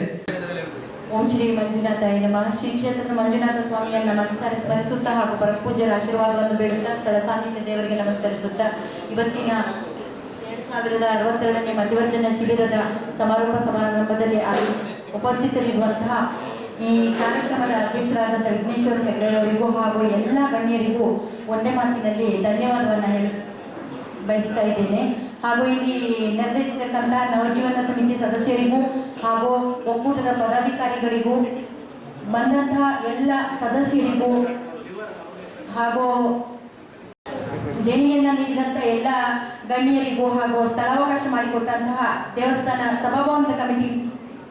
ಓಂ ಶ್ರೀ ಮಂಜುನಾಥಾಯ ನಮಃ. ಶ್ರೀ ಕ್ಷೇತ್ರದ ಮಂಜುನಾಥ ಸ್ವಾಮಿಯನ್ನ ಮನಸಾರೆ ಸ್ಮರಿಸುತ್ತಾ ಹಾಗೂ ಪರಮಪೂಜ್ಯರ ಆಶೀರ್ವಾದವನ್ನು ಬೇಡುತ್ತಾ ಸ್ಥಳ ಸಾನ್ನಿಧ್ಯ ದೇವರಿಗೆ ನಮಸ್ಕರಿಸುತ್ತಾ ಇವತ್ತಿನ 2062ನೇ ಮಧ್ಯವರ್ಜನ ಶಿಬಿರದ ಸಮಾರೋಪ ಸಮಾರಂಭದಲ್ಲಿ ಉಪಸ್ಥಿತರಿರುವಂತಹ ಈ ಕಾರ್ಯಕ್ರಮದ ಅಧ್ಯಕ್ಷರಾದಂಥ ವಿಘ್ನೇಶ್ವರ ಹೆಗಡೆಯವರಿಗೂ ಹಾಗೂ ಎಲ್ಲ ಗಣ್ಯರಿಗೂ ಒಂದೇ ಮಾತಿನಲ್ಲಿ ಧನ್ಯವಾದವನ್ನು ಬಯಸ್ತಾ ಇದ್ದೇನೆ. ಹಾಗೂ ಇಲ್ಲಿ ನೆರೆದಿರ್ತಕ್ಕಂಥ ನವಜೀವನ ಸಮಿತಿ ಸದಸ್ಯರಿಗೂ ಹಾಗೂ ಒಕ್ಕೂಟದ ಪದಾಧಿಕಾರಿಗಳಿಗೂ ಬಂದಂತಹ ಎಲ್ಲ ಸದಸ್ಯರಿಗೂ ಹಾಗೂ ದೇಣಿಗೆಯನ್ನು ನೀಡಿದಂಥ ಎಲ್ಲ ಗಣ್ಯರಿಗೂ ಹಾಗೂ ಸ್ಥಳಾವಕಾಶ ಮಾಡಿಕೊಟ್ಟಂತಹ ದೇವಸ್ಥಾನ ಸಭಾಭವನದ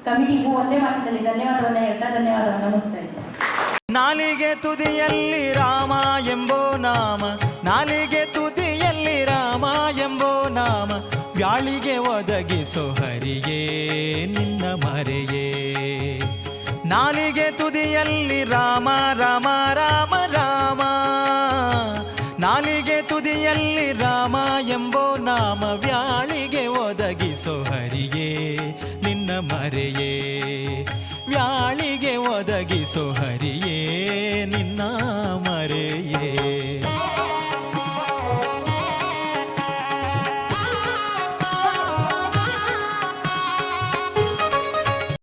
ಕಮಿಟಿಗೂ ಒಂದೇ ಮಾತಿನಲ್ಲಿ ಧನ್ಯವಾದವನ್ನು ಹೇಳ್ತಾ ಧನ್ಯವಾದವನ್ನು ನಮಸ್ತಾ ಇದ್ದೇನೆ. ನಾಲಿಗೆ ತುದಿಯಲ್ಲಿ ರಾಮ ಎಂಬೋ ನಾಮ, ನಾಲಿಗೆ ತುದಿಯಲ್ಲಿ ರಾಮ ಎಂಬೋ ನಾಮ, ವ್ಯಾಳಿಗೆ ಒದಗಿಸೋ ಹರಿಯೇ ನಿನ್ನ ಮರೆಯೇ. ನಾಲಿಗೆ ತುದಿಯಲ್ಲಿ ರಾಮ ರಾಮ ರಾಮ ರಾಮ, ನಾಲಿಗೆ ತುದಿಯಲ್ಲಿ ರಾಮ ಎಂಬೋ ನಾಮ, ವ್ಯಾಳಿಗೆ ಒದಗಿಸೋ ಹರಿಯೇ ನಿನ್ನ ಮರೆಯೇ. ವ್ಯಾಳಿಗೆ ಒದಗಿಸೋ ಹರಿಯೇ ನಿನ್ನ ಮರೆಯೇ.